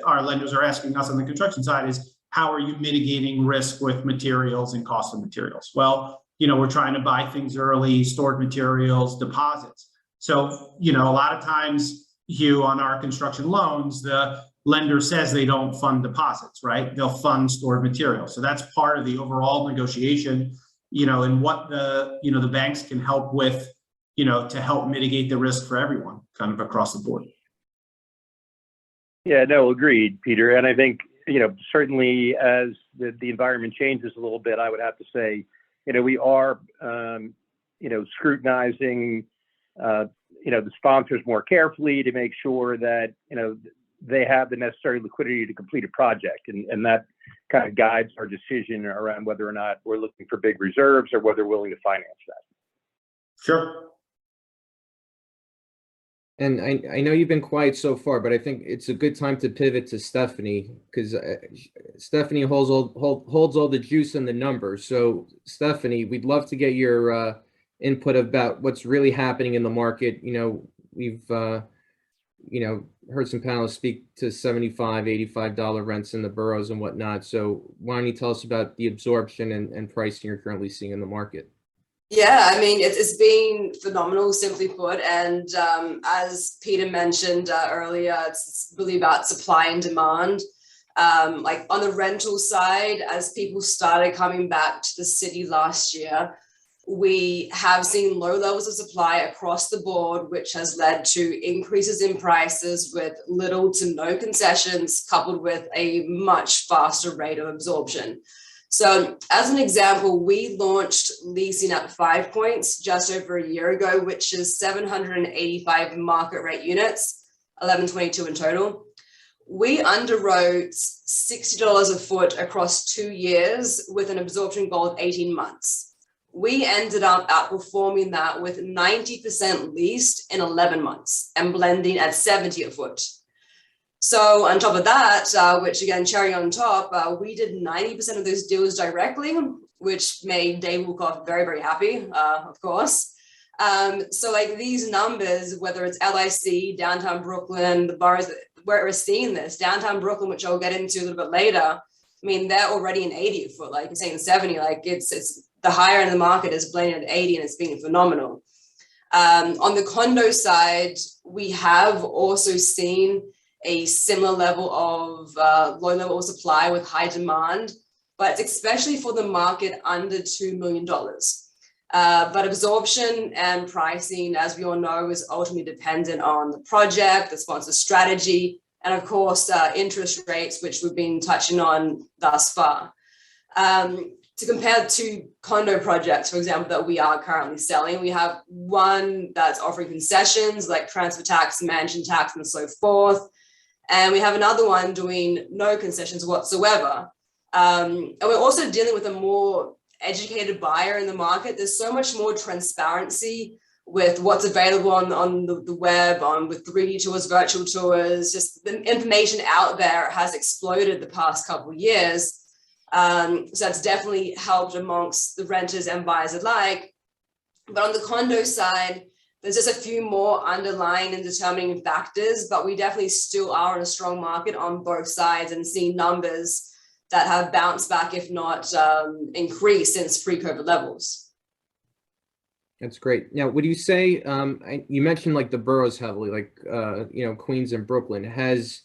our lenders are asking us on the construction side is, how are you mitigating risk with materials and cost of materials? Well, we're trying to buy things early, stored materials, deposits. So, a lot of times, Hugh, on our construction loans, the lender says they don't fund deposits, right? They'll fund stored materials. So that's part of the overall negotiation, and what the banks can help with, to help mitigate the risk for everyone kind of across the board. Yeah, no, agreed, Peter. And I think, certainly as the environment changes a little bit, I would have to say, we are, scrutinizing, the sponsors more carefully to make sure that, they have the necessary liquidity to complete a project. And that kind of guides our decision around whether or not we're looking for big reserves or whether we're willing to finance that. Sure. And I know you've been quiet so far, but I think it's a good time to pivot to Stephanie, because Stephanie holds all the juice and the numbers. So Stephanie, we'd love to get your input about what's really happening in the market. We've heard some panelists speak to $75, $85 rents in the boroughs and whatnot. So why don't you tell us about the absorption and pricing you're currently seeing in the market? Yeah, I mean, it's been phenomenal, simply put. And as Peter mentioned earlier, it's really about supply and demand. Like on the rental side, as people started coming back to the city last year, we have seen low levels of supply across the board, which has led to increases in prices with little to no concessions, coupled with a much faster rate of absorption. So as an example, we launched leasing at 5 Points just over a year ago, which is 785 market rate units, 1122 in total. We underwrote $60 a foot across 2 years with an absorption goal of 18 months. We ended up outperforming that with 90% leased in 11 months and blending at 70 a foot. So on top of that, which again, cherry on top, we did 90% of those deals directly, which made Dave Wolkoff very, very happy, of course. So like these numbers, whether it's LIC, downtown Brooklyn, the bars where we're seeing this, downtown Brooklyn, which I'll get into a little bit later, I mean, they're already in 80 a foot, like you're saying 70, like it's the higher end of the market is blending at 80 and it's been phenomenal. On the condo side, we have also seen a similar level of low level of supply with high demand, but especially for the market under $2 million. But absorption and pricing, as we all know, is ultimately dependent on the project, the sponsor strategy, and of course, interest rates, which we've been touching on thus far. To compare to condo projects, for example, that we are currently selling, we have one that's offering concessions like transfer tax, mansion tax, and so forth. And we have another one doing no concessions whatsoever. And we're also dealing with a more educated buyer in the market. There's so much more transparency with what's available on the web, with 3D tours, virtual tours. Just the information out there has exploded the past couple of years. So that's definitely helped amongst the renters and buyers alike. But on the condo side, there's just a few more underlying and determining factors, but we definitely still are in a strong market on both sides and seeing numbers that have bounced back, if not increased since pre-COVID levels. That's great. Now, would you say, you mentioned like the boroughs heavily, like, Queens and Brooklyn. Has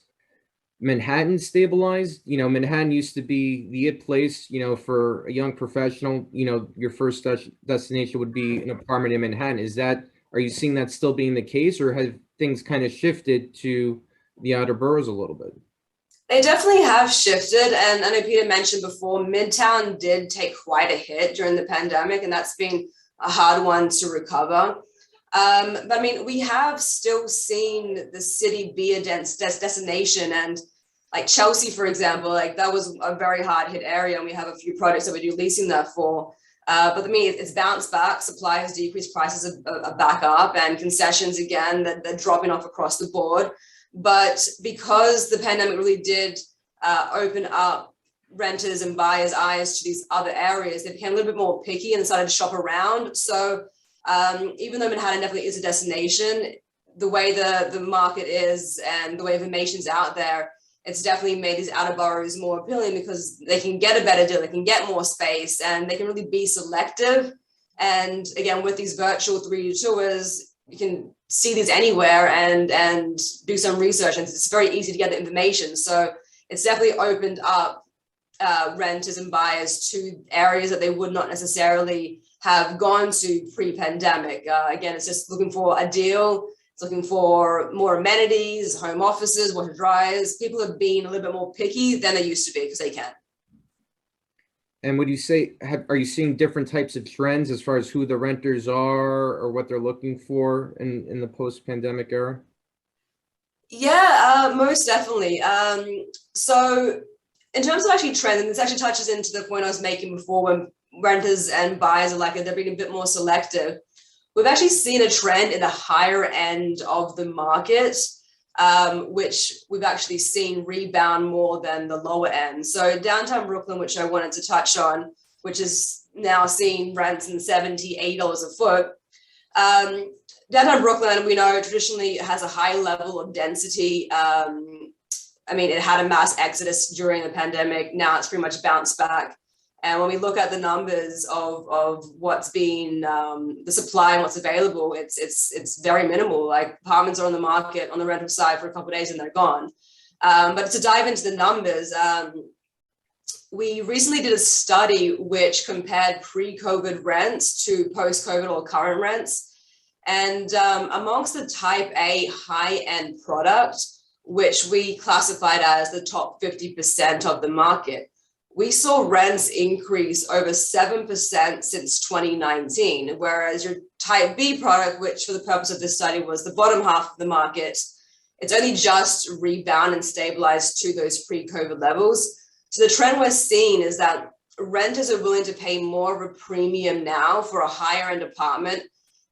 Manhattan stabilized? Manhattan used to be the it place, for a young professional, your first destination would be an apartment in Manhattan. Are you seeing that still being the case, or have things kind of shifted to the outer boroughs a little bit? They definitely have shifted. And I know Peter mentioned before, Midtown did take quite a hit during the pandemic, and that's been a hard one to recover. But I mean, we have still seen the city be a dense destination, and like Chelsea, for example, like that was a very hard hit area, and we have a few projects that we do leasing there for. But I mean, it's bounced back. Supply has decreased, prices are back up, and concessions again, they're dropping off across the board. But because the pandemic really did open up renters and buyers' eyes to these other areas, they became a little bit more picky and started to shop around. So even though Manhattan definitely is a destination, the way the market is and the way information's out there, it's definitely made these outer boroughs more appealing because they can get a better deal, they can get more space, and they can really be selective. And again, with these virtual 3D tours, you can see these anywhere and do some research, and it's very easy to get the information. So it's definitely opened up renters and buyers to areas that they would not necessarily have gone to pre-pandemic. Again, it's just looking for a deal. It's looking for more amenities, home offices, washer dryers. People have been a little bit more picky than they used to be because they can. And would you say, are you seeing different types of trends as far as who the renters are or what they're looking for in the post-pandemic era? Yeah, most definitely. So in terms of actually trends, and this actually touches into the point I was making before, when renters and buyers are like, they're being a bit more selective. We've actually seen a trend in the higher end of the market, which we've actually seen rebound more than the lower end. So downtown Brooklyn, which I wanted to touch on, which is now seeing rents in $70, $80 a foot. Downtown Brooklyn, we know traditionally has a high level of density. I mean, it had a mass exodus during the pandemic. Now it's pretty much bounced back. And when we look at the numbers of what's been the supply and what's available, it's very minimal. Like apartments are on the market on the rental side for a couple of days and they're gone. But to dive into the numbers, we recently did a study which compared pre-COVID rents to post-COVID or current rents. And amongst the type A high-end product, which we classified as the top 50% of the market, we saw rents increase over 7% since 2019, whereas your type B product, which for the purpose of this study was the bottom half of the market, it's only just rebounded and stabilized to those pre-COVID levels. So the trend we're seeing is that renters are willing to pay more of a premium now for a higher end apartment.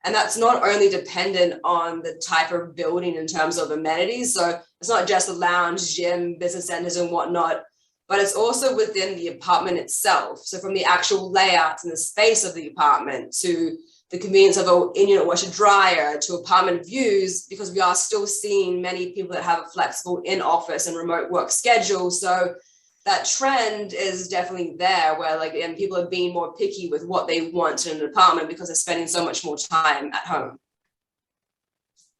And that's not only dependent on the type of building in terms of amenities. So it's not just a lounge, gym, business centers and whatnot, but it's also within the apartment itself. So from the actual layouts and the space of the apartment to the convenience of an in-unit washer dryer to apartment views, because we are still seeing many people that have a flexible in-office and remote work schedule. So that trend is definitely there, where like, and people are being more picky with what they want in an apartment because they're spending so much more time at home.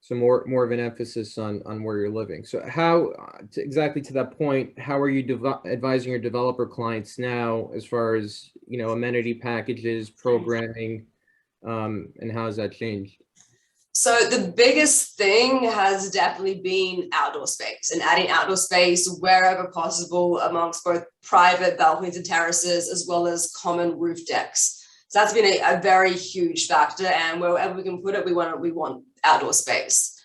So more of an emphasis on where you're living. So how, exactly to that point, how are you advising your developer clients now as far as, you know, amenity packages, programming, and how has that changed? So the biggest thing has definitely been outdoor space and adding outdoor space wherever possible amongst both private balconies and terraces, as well as common roof decks. So that's been a very huge factor, and wherever we can put it, we want outdoor space.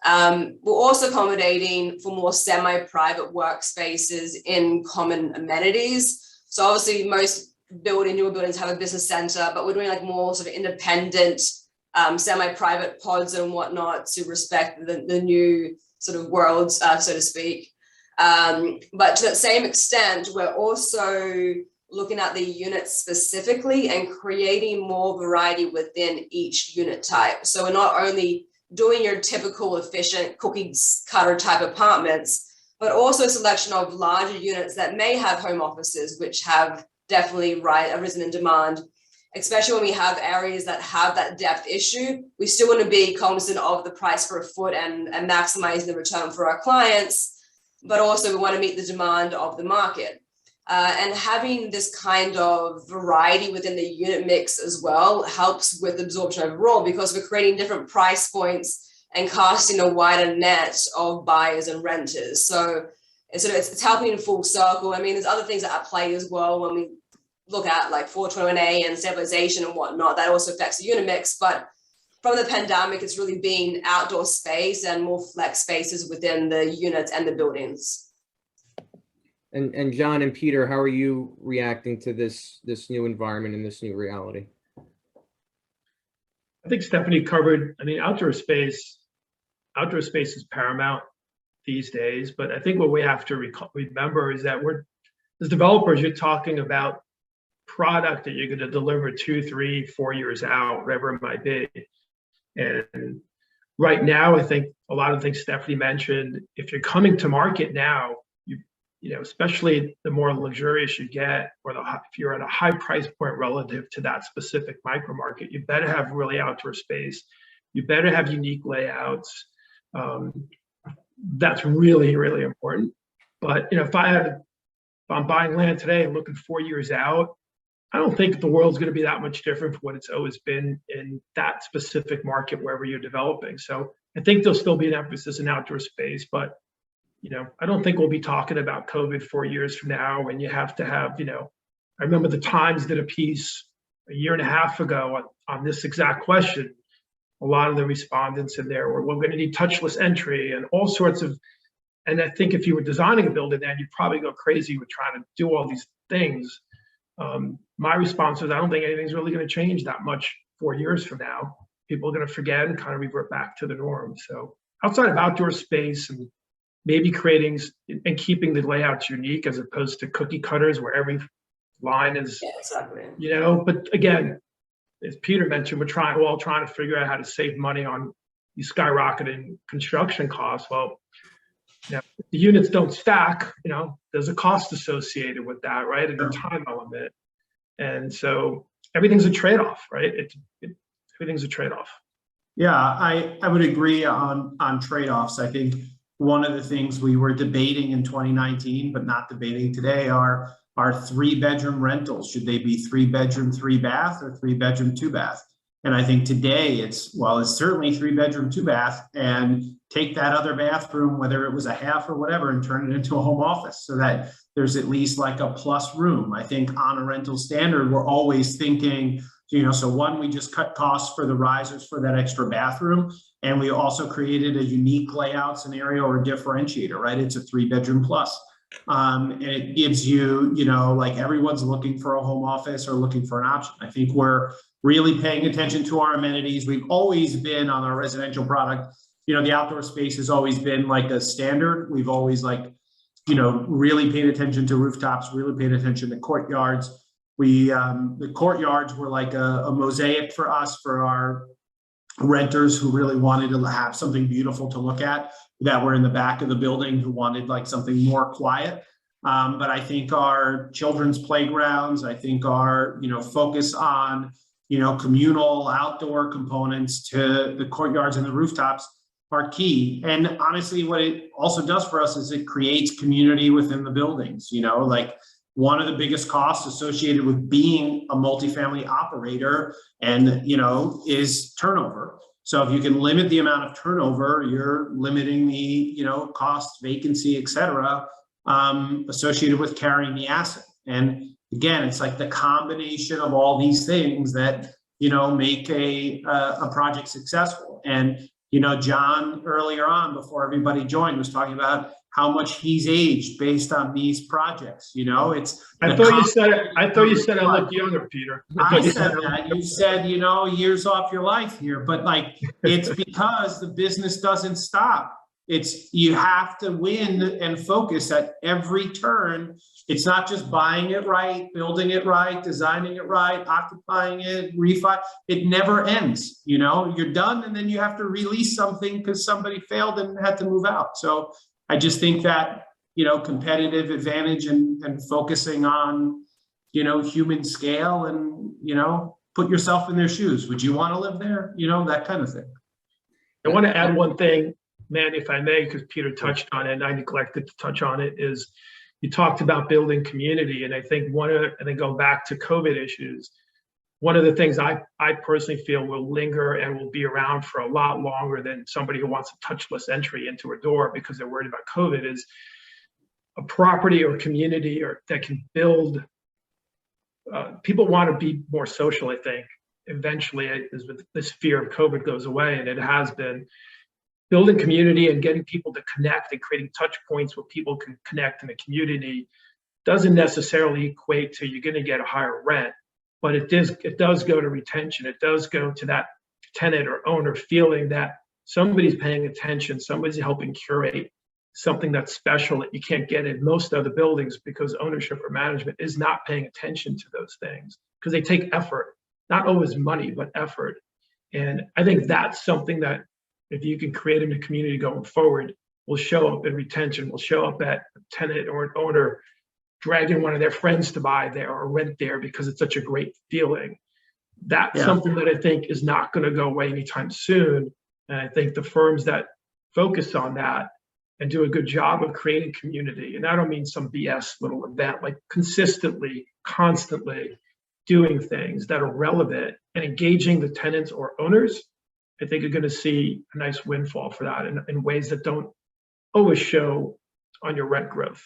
We're also accommodating for more semi-private workspaces in common amenities. So obviously most newer buildings have a business center, but we're doing like more sort of independent semi-private pods and whatnot to respect the new sort of worlds, so to speak. But to that same extent, we're also looking at the units specifically and creating more variety within each unit type. So we're not only doing your typical efficient cookie cutter type apartments, but also a selection of larger units that may have home offices, which have definitely arisen in demand. Especially when we have areas that have that depth issue, we still want to be cognizant of the price per foot and maximizing the return for our clients, but also we want to meet the demand of the market. And having this kind of variety within the unit mix as well helps with absorption overall, because we're creating different price points and casting a wider net of buyers and renters. So it's helping in full circle. I mean, there's other things that are at play as well when we look at like 421A and stabilization and whatnot. That also affects the unit mix, but from the pandemic, it's really been outdoor space and more flex spaces within the units and the buildings. And John and Peter, how are you reacting to this new environment and this new reality? I think Stephanie covered, I mean, outdoor space is paramount these days, but I think what we have to remember is that as developers, you're talking about product that you're going to deliver 2, 3, 4 years out, whatever it might be. And right now, I think a lot of things Stephanie mentioned, if you're coming to market now, you know, especially the more luxurious you get, or if you're at a high price point relative to that specific micro market, you better have really outdoor space. You better have unique layouts. That's really, really important. But you know, if I'm buying land today and looking 4 years out, I don't think the world's going to be that much different from what it's always been in that specific market wherever you're developing. So I think there'll still be an emphasis in outdoor space, but you know, I don't think we'll be talking about COVID 4 years from now when you have to have, you know, I remember the Times did a piece a year and a half ago on this exact question. A lot of the respondents in there were, we're going to need touchless entry and all sorts of, and I think if you were designing a building then you'd probably go crazy with trying to do all these things. My response is, I don't think anything's really going to change that much 4 years from now. People are going to forget and kind of revert back to the norm. So outside of outdoor space and maybe creating and keeping the layouts unique as opposed to cookie cutters where every line is, yeah, exactly. You know, but again, as Peter mentioned, we're all trying to figure out how to save money on these skyrocketing construction costs. Well, you know, if the units don't stack, you know, there's a cost associated with that, right? And a time element. And so everything's a trade-off, right? Everything's a trade-off. Yeah, I would agree on trade-offs. I think one of the things we were debating in 2019, but not debating today, are 3-bedroom rentals. Should they be 3-bedroom, 3-bath, or 3-bedroom, 2-bath? And I think today it's certainly 3-bedroom, 2-bath, and take that other bathroom, whether it was a half or whatever, and turn it into a home office so that there's at least like a plus room. I think on a rental standard, we're always thinking, you know, so one, we just cut costs for the risers for that extra bathroom. And we also created a unique layout scenario or differentiator, right? It's a 3-bedroom plus. And it gives you, you know, like everyone's looking for a home office or looking for an option. I think we're really paying attention to our amenities. We've always been on our residential product. You know, the outdoor space has always been like a standard. We've always you know, really paid attention to rooftops, really paid attention to courtyards. The courtyards were like a mosaic for us, for our renters who really wanted to have something beautiful to look at, that were in the back of the building who wanted like something more quiet. But I think our children's playgrounds, I think our, focus on, communal outdoor components to the courtyards and the rooftops are key. And honestly, what it also does for us is it creates community within the buildings, like one of the biggest costs associated with being a multifamily operator and, is turnover. So if you can limit the amount of turnover, you're limiting the, cost, vacancy, et cetera, associated with carrying the asset. And again, it's like the combination of all these things that, make a project successful. And, John earlier on, before everybody joined, was talking about how much he's aged based on these projects. It's. I thought you said I looked younger, Peter. I said that. You said, years off your life here, but like, it's because the business doesn't stop. It's, you have to win and focus at every turn. It's not just buying it right, building it right, designing it right, occupying it, refi. It never ends. You're done, and then you have to release something because somebody failed and had to move out. So I just think that, competitive advantage and focusing on, human scale and, put yourself in their shoes. Would you want to live there? That kind of thing. I want to add one thing, man, if I may, because Peter touched on it and I neglected to touch on it, is you talked about building community. And I think go back to COVID issues, one of the things I personally feel will linger and will be around for a lot longer than somebody who wants a touchless entry into a door because they're worried about COVID is a property or community that can build. People want to be more social, I think, eventually, as this fear of COVID goes away, and it has been. Building community and getting people to connect and creating touch points where people can connect in a community doesn't necessarily equate to you're going to get a higher rent, but it does go to retention. It does go to that tenant or owner feeling that somebody's paying attention, somebody's helping curate something that's special that you can't get in most other buildings because ownership or management is not paying attention to those things because they take effort, not always money, but effort. And I think that's something that if you can create in the community going forward, will show up in retention, will show up at a tenant or an owner dragging one of their friends to buy there or rent there because it's such a great feeling. That's something that I think is not going to go away anytime soon. And I think the firms that focus on that and do a good job of creating community, and I don't mean some BS little event, like consistently, constantly doing things that are relevant and engaging the tenants or owners, I think you're going to see a nice windfall for that in ways that don't always show on your rent growth.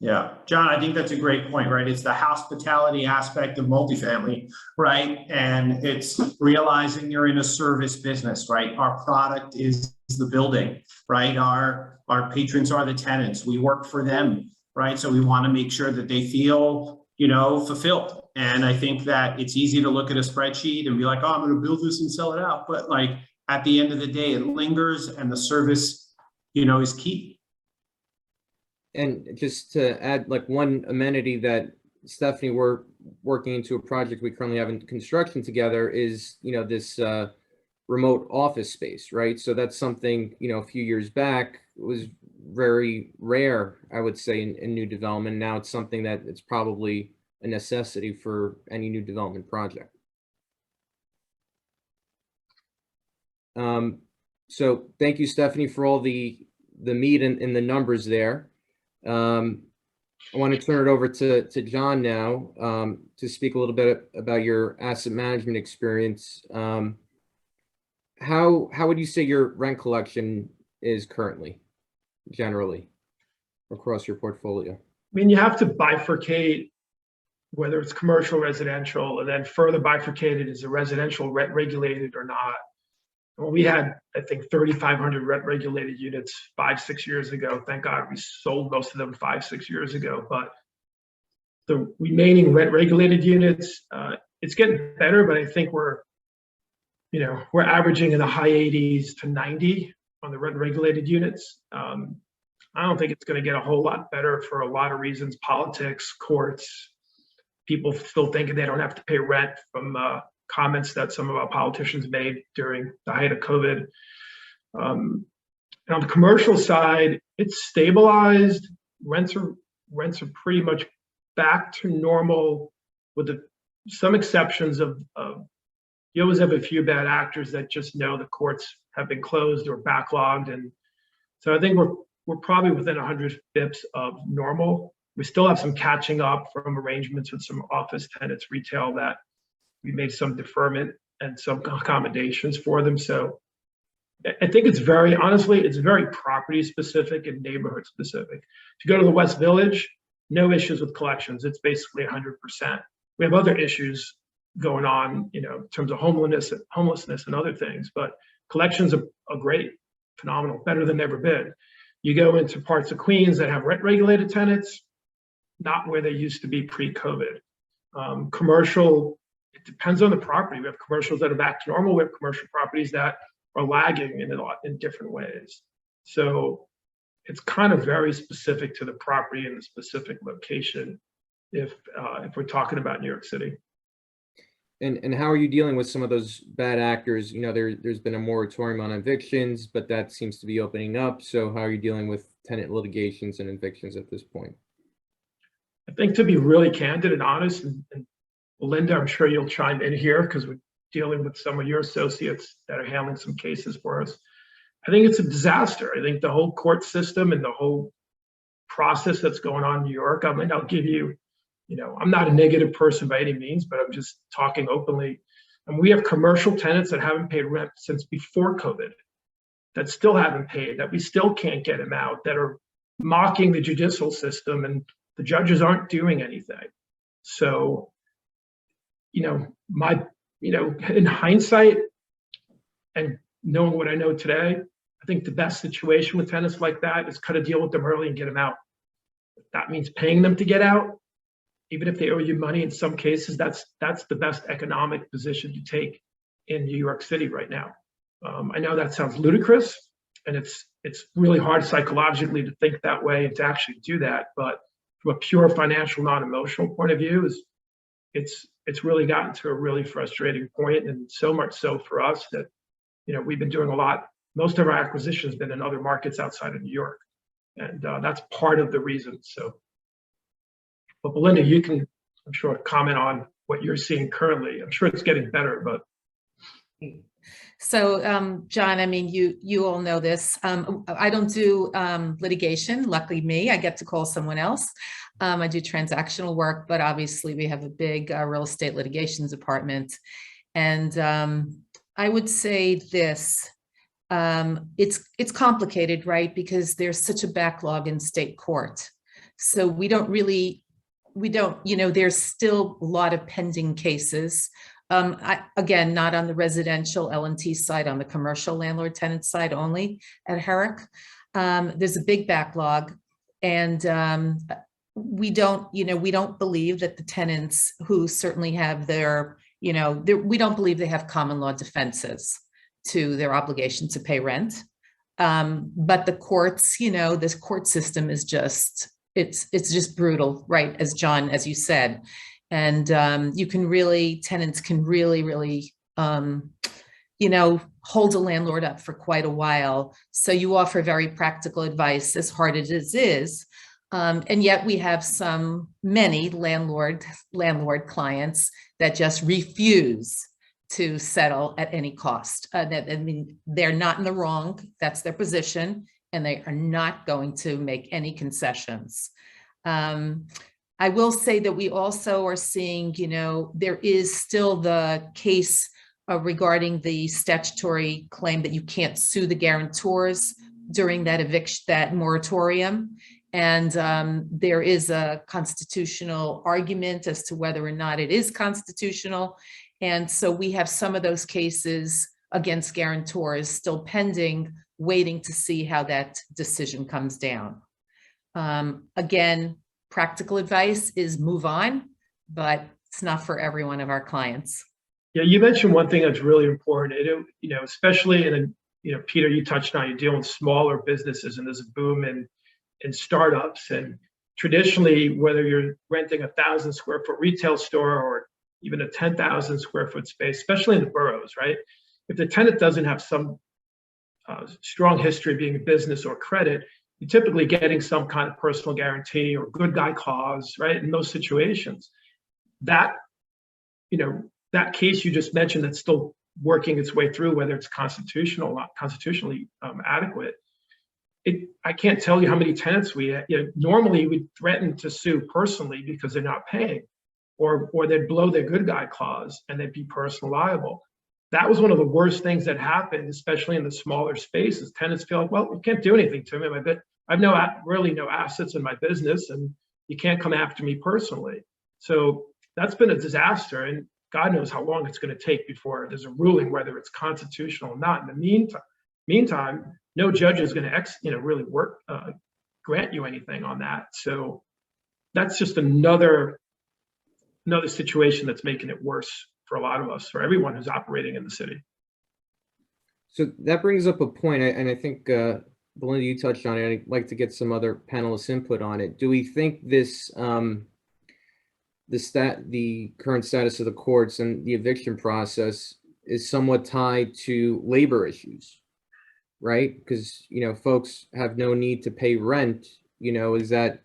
Yeah, John, I think that's a great point, right? It's the hospitality aspect of multifamily, right? And it's realizing you're in a service business, right? Our product is the building, right? Our patrons are the tenants. We work for them, right? So we want to make sure that they feel, fulfilled. And I think that it's easy to look at a spreadsheet and be like, oh, I'm going to build this and sell it out. But like at the end of the day, it lingers and the service, is key. And just to add like one amenity that Stephanie, we're working into a project we currently have in construction together is, this remote office space, right? So that's something, a few years back was very rare, I would say, in new development. Now it's something that it's probably a necessity for any new development project. So thank you, Stephanie, for all the meat and the numbers there. I want to turn it over to John now to speak a little bit about your asset management experience. How would you say your rent collection is currently, generally, across your portfolio? I mean, you have to bifurcate whether it's commercial, residential, and then further bifurcated, is the residential rent regulated or not? Well, we had, I think, 3,500 rent regulated units 5-6 years ago. Thank God we sold most of them 5-6 years ago. But the remaining rent regulated units, it's getting better, but I think we're averaging in the high 80s to 90 on the rent regulated units. I don't think it's going to get a whole lot better for a lot of reasons: politics, courts, people still thinking they don't have to pay rent from comments that some of our politicians made during the height of COVID. And on the commercial side, it's stabilized. Rents are rents are pretty much back to normal, with some exceptions of you always have a few bad actors that just know the courts have been closed or backlogged. And so I think we're probably within 100 bips of normal. We still have some catching up from arrangements with some office tenants, retail, that we made some deferment and some accommodations for them. So I think it's very, honestly, it's very property specific and neighborhood specific. If you go to the West Village, no issues with collections. It's basically 100%. We have other issues going on, in terms of homelessness and other things, but collections are great, phenomenal, better than ever been. You go into parts of Queens that have rent regulated tenants, not where they used to be pre-COVID. Commercial, it depends on the property. We have commercials that are back to normal. We have commercial properties that are lagging in different ways. So it's kind of very specific to the property and the specific location if we're talking about New York City. And how are you dealing with some of those bad actors? There's been a moratorium on evictions, but that seems to be opening up. So how are you dealing with tenant litigations and evictions at this point? I think, to be really candid and honest, and Belinda, I'm sure you'll chime in here because we're dealing with some of your associates that are handling some cases for us. I think it's a disaster. I think the whole court system and the whole process that's going on in New York, I'll give you, I'm not a negative person by any means, but I'm just talking openly. And we have commercial tenants that haven't paid rent since before COVID, that still haven't paid, that we still can't get them out, that are mocking the judicial system, and the judges aren't doing anything. So, in hindsight and knowing what I know today, I think the best situation with tenants like that is cut a deal with them early and get them out. If that means paying them to get out, even if they owe you money, in some cases, that's the best economic position to take in New York City right now. I know that sounds ludicrous, and it's really hard psychologically to think that way and to actually do that. But from a pure financial, non-emotional point of view, it's really gotten to a really frustrating point, and so much so for us that we've been doing a lot. Most of our acquisitions have been in other markets outside of New York, and that's part of the reason. So. But Belinda, you can, I'm sure, comment on what you're seeing currently. I'm sure it's getting better, but. So, John, you all know this. I don't do litigation. Luckily me, I get to call someone else. I do transactional work, but obviously we have a big real estate litigation department. And I would say this, it's complicated, right? Because there's such a backlog in state court. So there's still a lot of pending cases. Again, not on the residential L&T side, on the commercial landlord tenant side only at HERRICK. There's a big backlog, and we don't believe that the tenants who certainly have their, we don't believe they have common law defenses to their obligation to pay rent. But the courts, this court system is just, it's just brutal, right? As you said. And tenants can really, hold a landlord up for quite a while. So you offer very practical advice, as hard as it is. And yet we have many landlord clients that just refuse to settle at any cost. They're not in the wrong, that's their position, and they are not going to make any concessions. I will say that we also are seeing, there is still the case regarding the statutory claim that you can't sue the guarantors during that moratorium. And there is a constitutional argument as to whether or not it is constitutional. And so we have some of those cases against guarantors still pending, waiting to see how that decision comes down. Again, practical advice is move on, but it's not for every one of our clients. Yeah, you mentioned one thing that's really important. Especially Peter, you touched on, you're dealing with smaller businesses, and there's a boom in startups. And traditionally, whether you're renting 1,000 square foot retail store or even a 10,000 square foot space, especially in the boroughs, right? If the tenant doesn't have some strong history of being a business or credit, you're typically getting some kind of personal guarantee or good guy clause, right? In those situations, that, that case you just mentioned that's still working its way through, whether it's constitutional, not constitutionally adequate. I can't tell you how many tenants normally we threaten to sue personally because they're not paying, or they'd blow their good guy clause and they'd be personal liable. That was one of the worst things that happened, especially in the smaller spaces. Tenants feel like, well, you can't do anything to me. I've really no assets in my business, and you can't come after me personally. So that's been a disaster, and God knows how long it's going to take before there's a ruling whether it's constitutional or not. In the meantime, no judge is going to really grant you anything on that. So that's just another situation that's making it worse for a lot of us, for everyone who's operating in the city. So that brings up a point, and I think Belinda, you touched on it. I'd like to get some other panelists' input on it. Do we think this, the current status of the courts and the eviction process is somewhat tied to labor issues, right? Because folks have no need to pay rent. Is that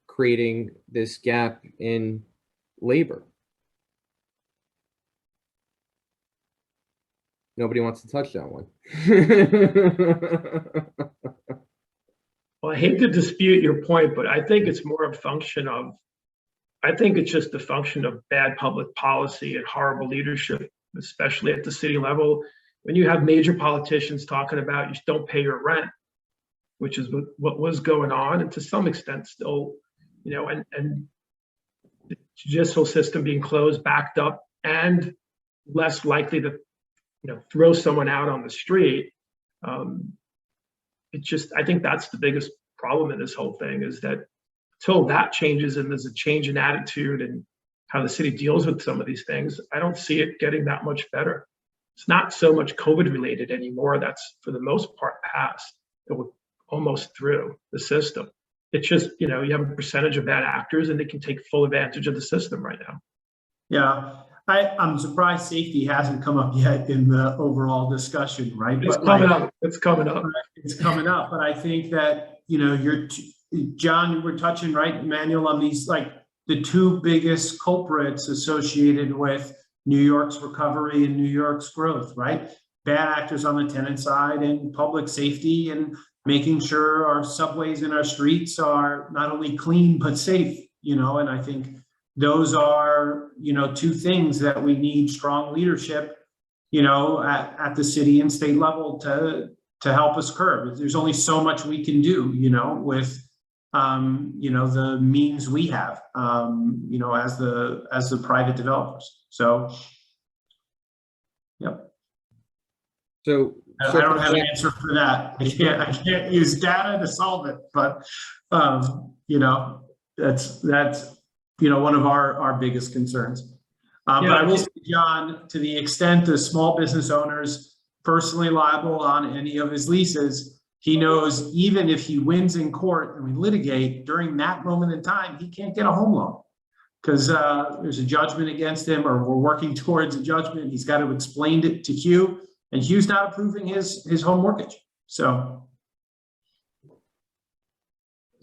creating this gap in labor? Nobody wants to touch that one. Well, I hate to dispute your point, but I think it's more a function of, it's just a function of bad public policy and horrible leadership, especially at the city level. When you have major politicians talking about you don't pay your rent, which is what was going on, and to some extent still, and the judicial system being closed, backed up, and less likely to throw someone out on the street. I think that's the biggest problem in this whole thing, is that until that changes and there's a change in attitude and how the city deals with some of these things, I don't see it getting that much better. It's not so much COVID related anymore. That's for the most part past. We're almost through the system. It's just, you have a percentage of bad actors and they can take full advantage of the system right now. Yeah. I'm surprised safety hasn't come up yet in the overall discussion, right? It's coming up. It's coming up. It's coming up. But I think that, John, we're touching, right, Emanuel, on these, the two biggest culprits associated with New York's recovery and New York's growth, right? Bad actors on the tenant side and public safety, and making sure our subways and our streets are not only clean, but safe, and I think those are, two things that we need strong leadership, at the city and state level to help us curb. There's only so much we can do, with, the means we have, as the private developers. So, yep. So I don't have an answer for that. I can't use data to solve it, but, that's one of our biggest concerns. But I will say, John, to the extent the small business owner's personally liable on any of his leases, he knows even if he wins in court and we litigate, during that moment in time, he can't get a home loan because there's a judgment against him, or we're working towards a judgment. He's got to explain it to Hugh, and Hugh's not approving his home mortgage. So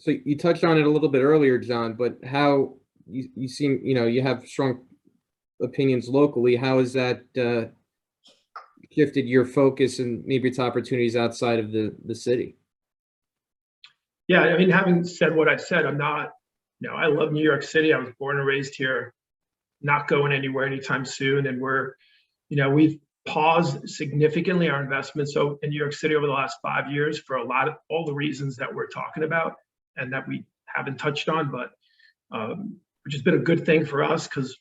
you touched on it a little bit earlier, John, but how you seem, you have strong opinions locally. How has that shifted your focus and maybe its opportunities outside of the city? Yeah, having said what I said, I'm not, I love New York City. I was born and raised here, not going anywhere anytime soon. And we've paused significantly our investments in New York City over the last 5 years for all the reasons that we're talking about and that we haven't touched on, but which has been a good thing for us, because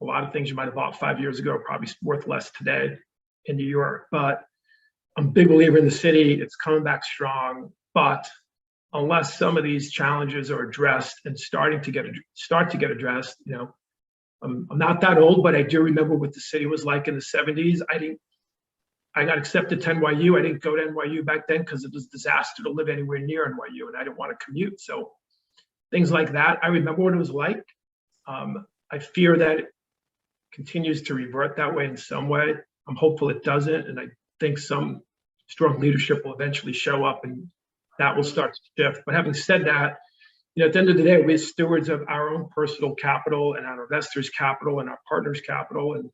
a lot of things you might have bought 5 years ago are probably worth less today in New York. But I'm a big believer in the city. It's coming back strong. But unless some of these challenges are addressed and start to get addressed, I'm not that old, but I do remember what the city was like in the 70s. I got accepted to NYU. I didn't go to NYU back then because it was a disaster to live anywhere near NYU, and I didn't want to commute. So things like that, I remember what it was like. I fear that it continues to revert that way in some way. I'm hopeful it doesn't, and I think some strong leadership will eventually show up and that will start to shift. But having said that, at the end of the day, we're stewards of our own personal capital and our investors' capital and our partners' capital. And,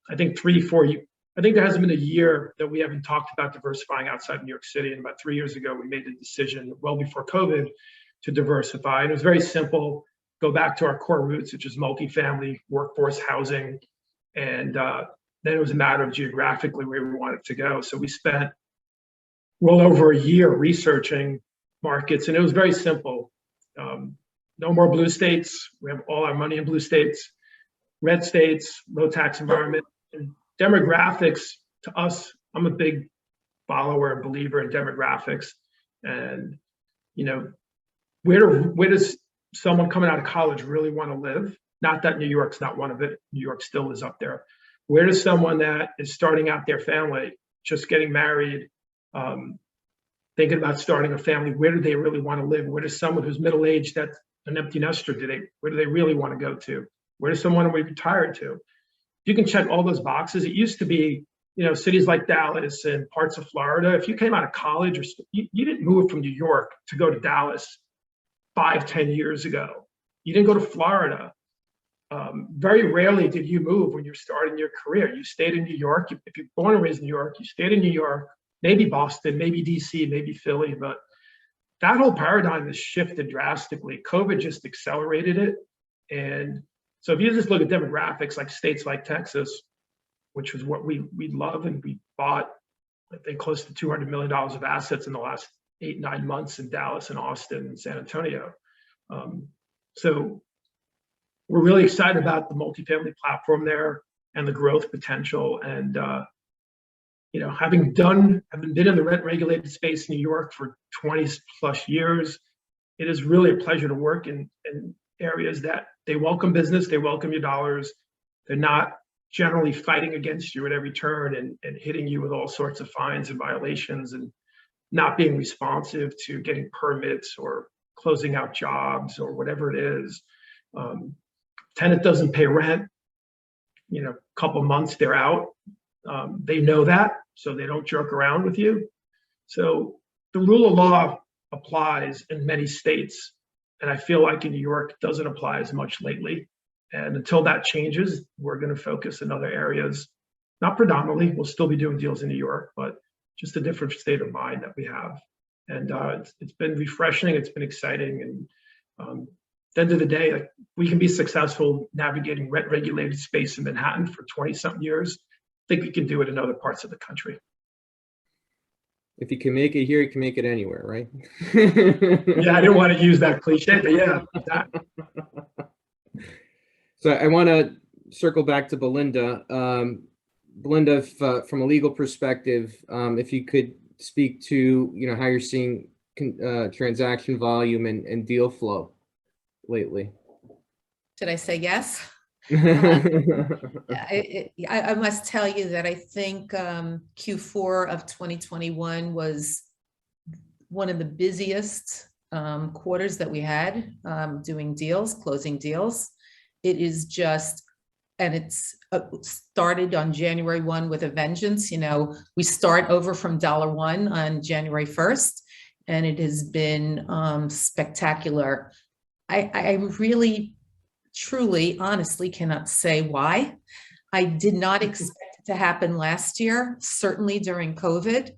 I think I think there hasn't been a year that we haven't talked about diversifying outside New York City. And about 3 years ago, we made the decision well before COVID to diversify. And it was very simple. Go back to our core roots, which is multifamily, workforce housing. And then it was a matter of geographically where we wanted to go. So we spent well over a year researching markets, and it was very simple. No more blue states. We have all our money in blue states. Red states, low tax environment, and demographics to us. I'm a big follower and believer in demographics. And where does someone coming out of college really want to live? Not that New York's not one of it. New York still is up there. Where does someone that is starting out their family, just getting married, thinking about starting a family, where do they really want to live? Where does someone who's middle-aged, that's an empty nester, where do they really want to go to? Where does someone want to retire to? You can check all those boxes. It used to be, cities like Dallas and parts of Florida. If you came out of college, or you didn't move from New York to go to Dallas 5-10 years ago. You didn't go to Florida. Very rarely did you move when you're starting your career. You stayed in New York. If you're born and raised in New York, you stayed in New York, maybe Boston, maybe DC, maybe Philly, but that whole paradigm has shifted drastically. COVID just accelerated it. And so if you just look at demographics, like states like Texas, which was what we love, and we bought, I think, close to $200 million of assets in the last 8-9 months in Dallas and Austin and San Antonio. So we're really excited about the multifamily platform there and the growth potential. And having been in the rent regulated space in New York for 20 plus years, it is really a pleasure to work in areas that they welcome business, they welcome your dollars. They're not generally fighting against you at every turn and hitting you with all sorts of fines and violations and not being responsive to getting permits or closing out jobs or whatever it is. Tenant doesn't pay rent, couple months they're out. They know that, so they don't jerk around with you. So the rule of law applies in many states, and I feel like in New York it doesn't apply as much lately. And until that changes, we're going to focus in other areas. Not predominantly, we'll still be doing deals in New York, but just a different state of mind that we have. And it's been refreshing, it's been exciting. And at the end of the day, we can be successful navigating rent-regulated space in Manhattan for 20-something years. I think we can do it in other parts of the country. If you can make it here, you can make it anywhere, right? Yeah, I didn't want to use that cliche, but yeah. So I want to circle back to Belinda. Belinda, from a legal perspective, if you could speak to how you're seeing transaction volume and deal flow lately. Should I say yes? I must tell you that I think Q4 of 2021 was one of the busiest quarters that we had doing deals, closing deals. It is just, and it's started on January 1 with a vengeance. We start over from $1 on January 1st, and it has been spectacular. I really, truly, honestly cannot say why. I did not expect it to happen last year, certainly during COVID.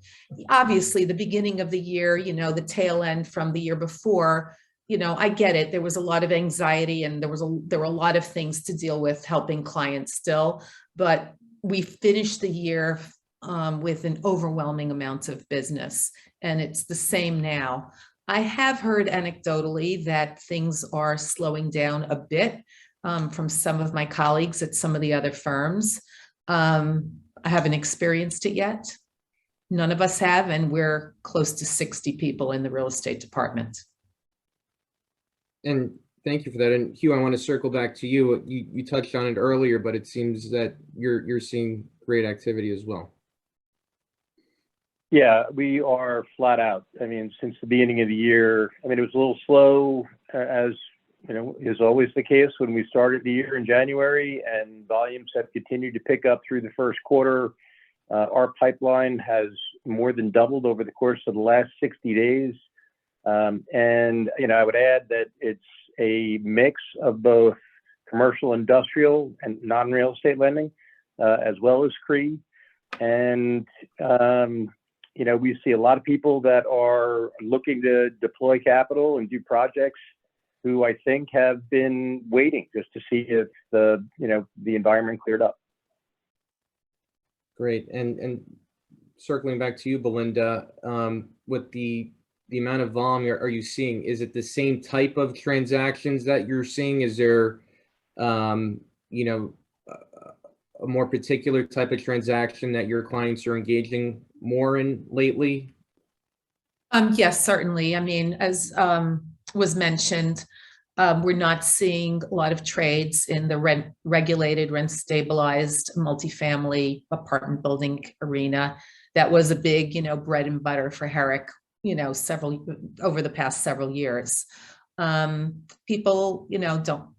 Obviously, the beginning of the year, the tail end from the year before, I get it. There was a lot of anxiety and there were a lot of things to deal with helping clients still, but we finished the year with an overwhelming amount of business, and it's the same now. I have heard anecdotally that things are slowing down a bit from some of my colleagues at some of the other firms. I haven't experienced it yet. None of us have, and we're close to 60 people in the real estate department. And thank you for that. And Hugh, I want to circle back to you. You touched on it earlier, but it seems that you're seeing great activity as well. Yeah, we are flat out. I mean, since the beginning of the year, it was a little slow, as is always the case when we started the year in January, and volumes have continued to pick up through the first quarter. Our pipeline has more than doubled over the course of the last 60 days. And, I would add that it's a mix of both commercial, industrial, and non-real estate lending, as well as CRE. And, we see a lot of people that are looking to deploy capital and do projects who I think have been waiting just to see if the environment cleared up. Great. And circling back to you, Belinda, with the amount of volume are you seeing, is it the same type of transactions that you're seeing? Is there, a more particular type of transaction that your clients are engaging more in lately? Yes, certainly. I mean, as was mentioned, we're not seeing a lot of trades in the rent-regulated, rent-stabilized multifamily apartment building arena. That was a big, bread and butter for Herrick, over the past several years. People, don't,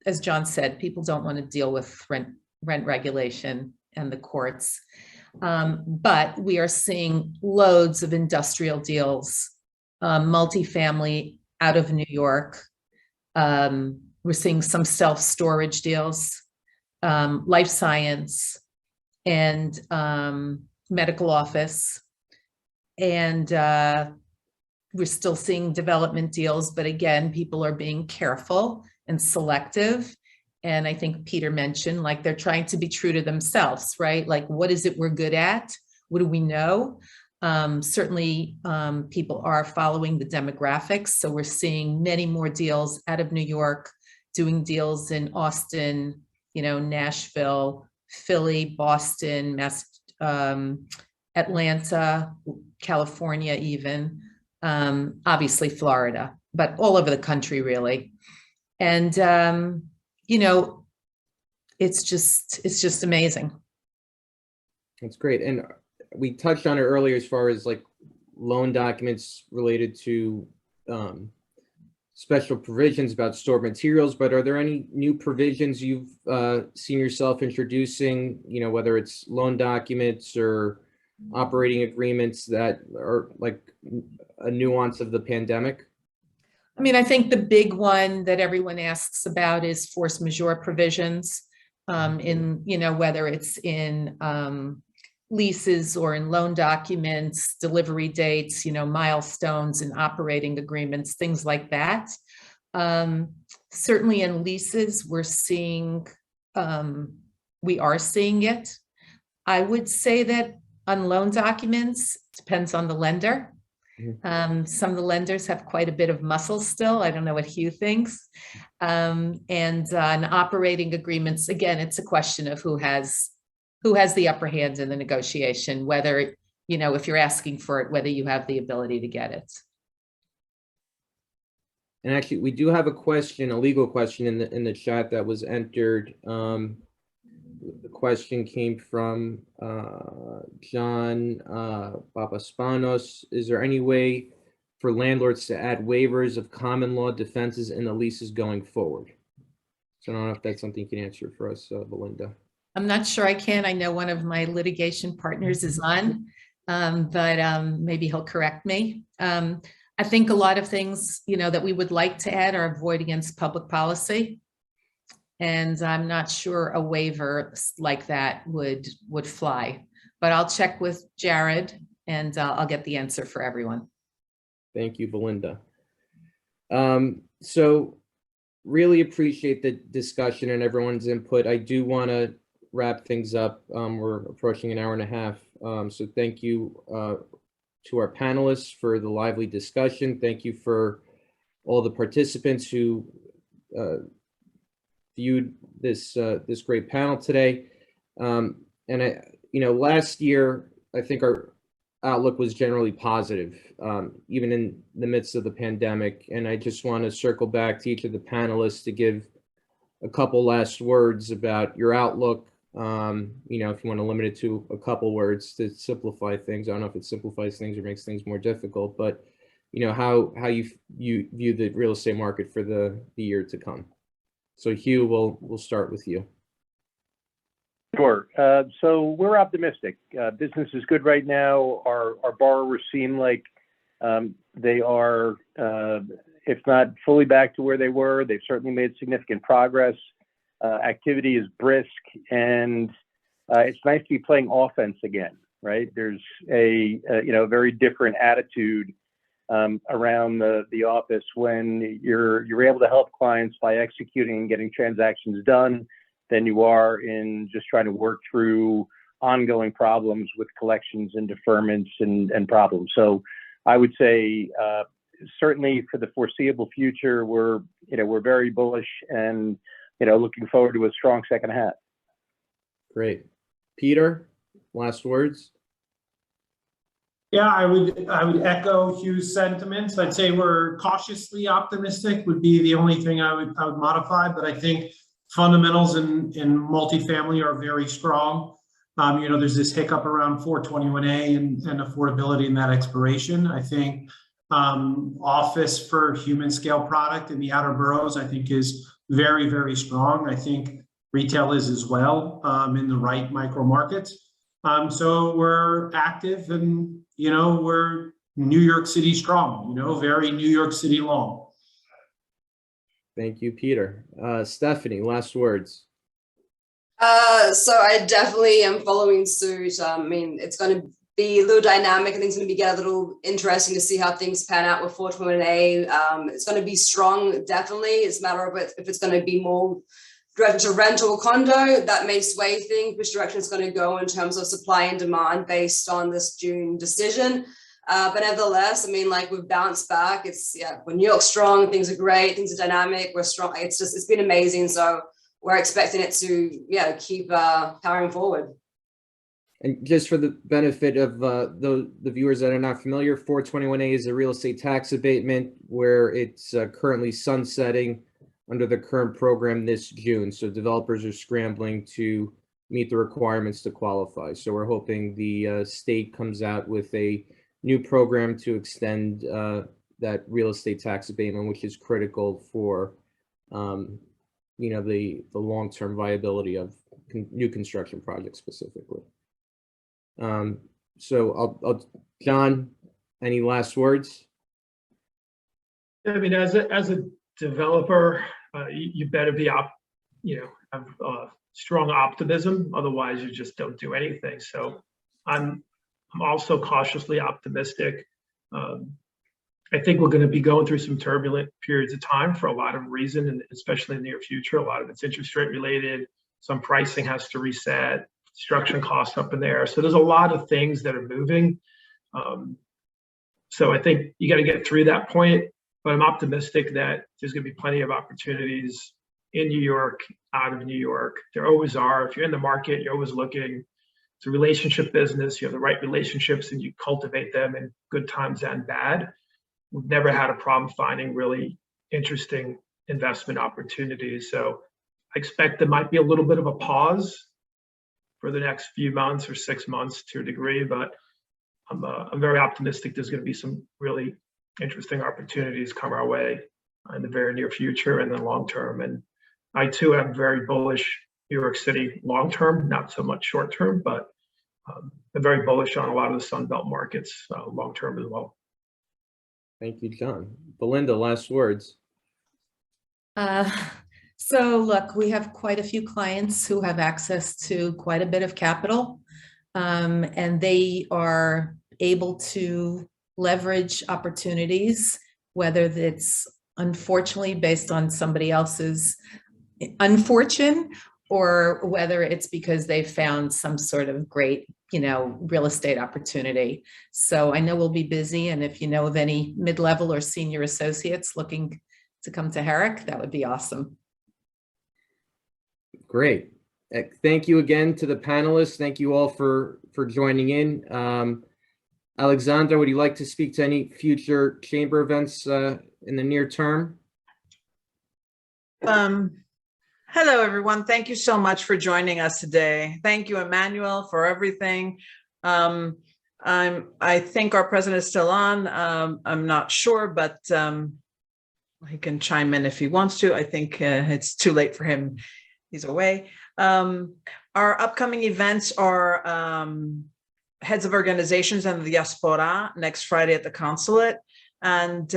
as John said, people don't want to deal with rent regulation and the courts. But we are seeing loads of industrial deals, multifamily out of New York. We're seeing some self-storage deals, life science, and medical office. And we're still seeing development deals, but again, people are being careful and selective. And I think Peter mentioned, like, they're trying to be true to themselves, right? Like, what is it we're good at? What do we know? Certainly, people are following the demographics. So we're seeing many more deals out of New York, doing deals in Austin, Nashville, Philly, Boston, Atlanta, California, even, obviously Florida, but all over the country, really. And, it's just amazing. That's great. And we touched on it earlier as far as like loan documents related to special provisions about stored materials, but are there any new provisions you've seen yourself introducing, whether it's loan documents or operating agreements that are like a nuance of the pandemic? I mean, I think the big one that everyone asks about is force majeure provisions in, whether it's in leases or in loan documents, delivery dates, milestones and operating agreements, things like that. Certainly in leases, we are seeing it. I would say that on loan documents, depends on the lender. Some of the lenders have quite a bit of muscle still. I don't know what Hugh thinks. And on operating agreements, again, it's a question of who has the upper hand in the negotiation, whether, if you're asking for it, whether you have the ability to get it. And actually, we do have a legal question in the chat that was entered. The question came from John Papaspanos. Is there any way for landlords to add waivers of common law defenses in the leases going forward? So I don't know if that's something you can answer for us, Belinda. I'm not sure I can. I know one of my litigation partners is on, but maybe he'll correct me. I think a lot of things, that we would like to add are void against public policy. And I'm not sure a waiver like that would fly, but I'll check with Jared and I'll get the answer for everyone. Thank you, Belinda. So really appreciate the discussion and everyone's input. I do want to wrap things up. We're approaching an hour and a half. So thank you to our panelists for the lively discussion. Thank you for all the participants who viewed this great panel today. And last year, I think our outlook was generally positive, even in the midst of the pandemic. And I just want to circle back to each of the panelists to give a couple last words about your outlook. If you want to limit it to a couple words to simplify things. I don't know if it simplifies things or makes things more difficult, but how you view the real estate market for the year to come. So Hugh, we'll start with you. Sure. So we're optimistic. Business is good right now. Our borrowers seem like they are, if not fully back to where they were, they've certainly made significant progress. Activity is brisk, and it's nice to be playing offense again, right? There's a very different attitude around the office when you're able to help clients by executing and getting transactions done than you are in just trying to work through ongoing problems with collections and deferments and problems. So I would say certainly for the foreseeable future, we're very bullish and looking forward to a strong second half. Great. Peter, last words. Yeah, I would echo Hugh's sentiments. I'd say we're cautiously optimistic would be the only thing I would modify, but I think fundamentals in multifamily are very strong. There's this hiccup around 421A and affordability in that expiration. I think office for human scale product in the outer boroughs, I think is very, very strong. I think retail is as well in the right micro markets. So we're active and, we're New York City strong, very New York City long. Thank you, Peter. Stephanie, last words. So I definitely am following suit. It's going to be a little dynamic. I think it's going to get a little interesting to see how things pan out with 421A. It's going to be strong, definitely. It's a matter of if it's going to be more directed to rental or condo. That may sway things, which direction it's going to go in terms of supply and demand based on this June decision. But nevertheless, we've bounced back. When New York's strong, things are great, things are dynamic, we're strong. It's been amazing. So we're expecting it to, keep powering forward. And just for the benefit of the viewers that are not familiar, 421A is a real estate tax abatement where it's currently sunsetting under the current program this June. So developers are scrambling to meet the requirements to qualify. So we're hoping the state comes out with a new program to extend that real estate tax abatement, which is critical for the long-term viability of new construction projects specifically. So I'll John, any last words? As a developer, you better be have strong optimism. Otherwise, you just don't do anything. So I'm also cautiously optimistic. I think we're going to be going through some turbulent periods of time for a lot of reasons, and especially in the near future. A lot of it's interest rate related. Some pricing has to reset, construction costs up in the air. So there's a lot of things that are moving. So I think you got to get through that point, but I'm optimistic that there's going to be plenty of opportunities in New York, out of New York. There always are. If you're in the market, you're always looking. It's a relationship business. You have the right relationships and you cultivate them in good times and bad. We've never had a problem finding really interesting investment opportunities. So I expect there might be a little bit of a pause for the next few months or 6 months to a degree, but I'm very optimistic there's going to be some really interesting opportunities come our way in the very near future and then long term. And I too am very bullish New York City long term, not so much short term, but I'm very bullish on a lot of the Sun Belt markets long term as well. Thank you, John. Belinda, last words. So look, we have quite a few clients who have access to quite a bit of capital, and they are able to leverage opportunities, whether it's unfortunately based on somebody else's unfortune, or whether it's because they found some sort of great, real estate opportunity. So I know we'll be busy, and if you know of any mid-level or senior associates looking to come to HERRICK, that would be awesome. Great. Thank you again to the panelists. Thank you all for joining in. Alexandra, would you like to speak to any future chamber events in the near term? Hello, everyone. Thank you so much for joining us today. Thank you, Emanuel, for everything. I think our president is still on. I'm not sure, but he can chime in if he wants to. I think it's too late for him. He's away. Our upcoming events are heads of organizations and the diaspora next Friday at the consulate. And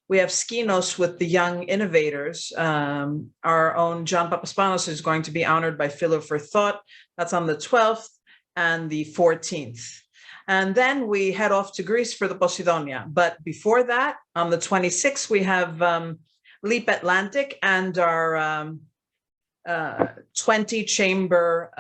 we have Skinos with the young innovators. Our own John Papaspanos is going to be honored by Philo for Thought. That's on the 12th and the 14th. And then we head off to Greece for the Posidonia. But before that, on the 26th, we have Leap Atlantic and our 20 chamber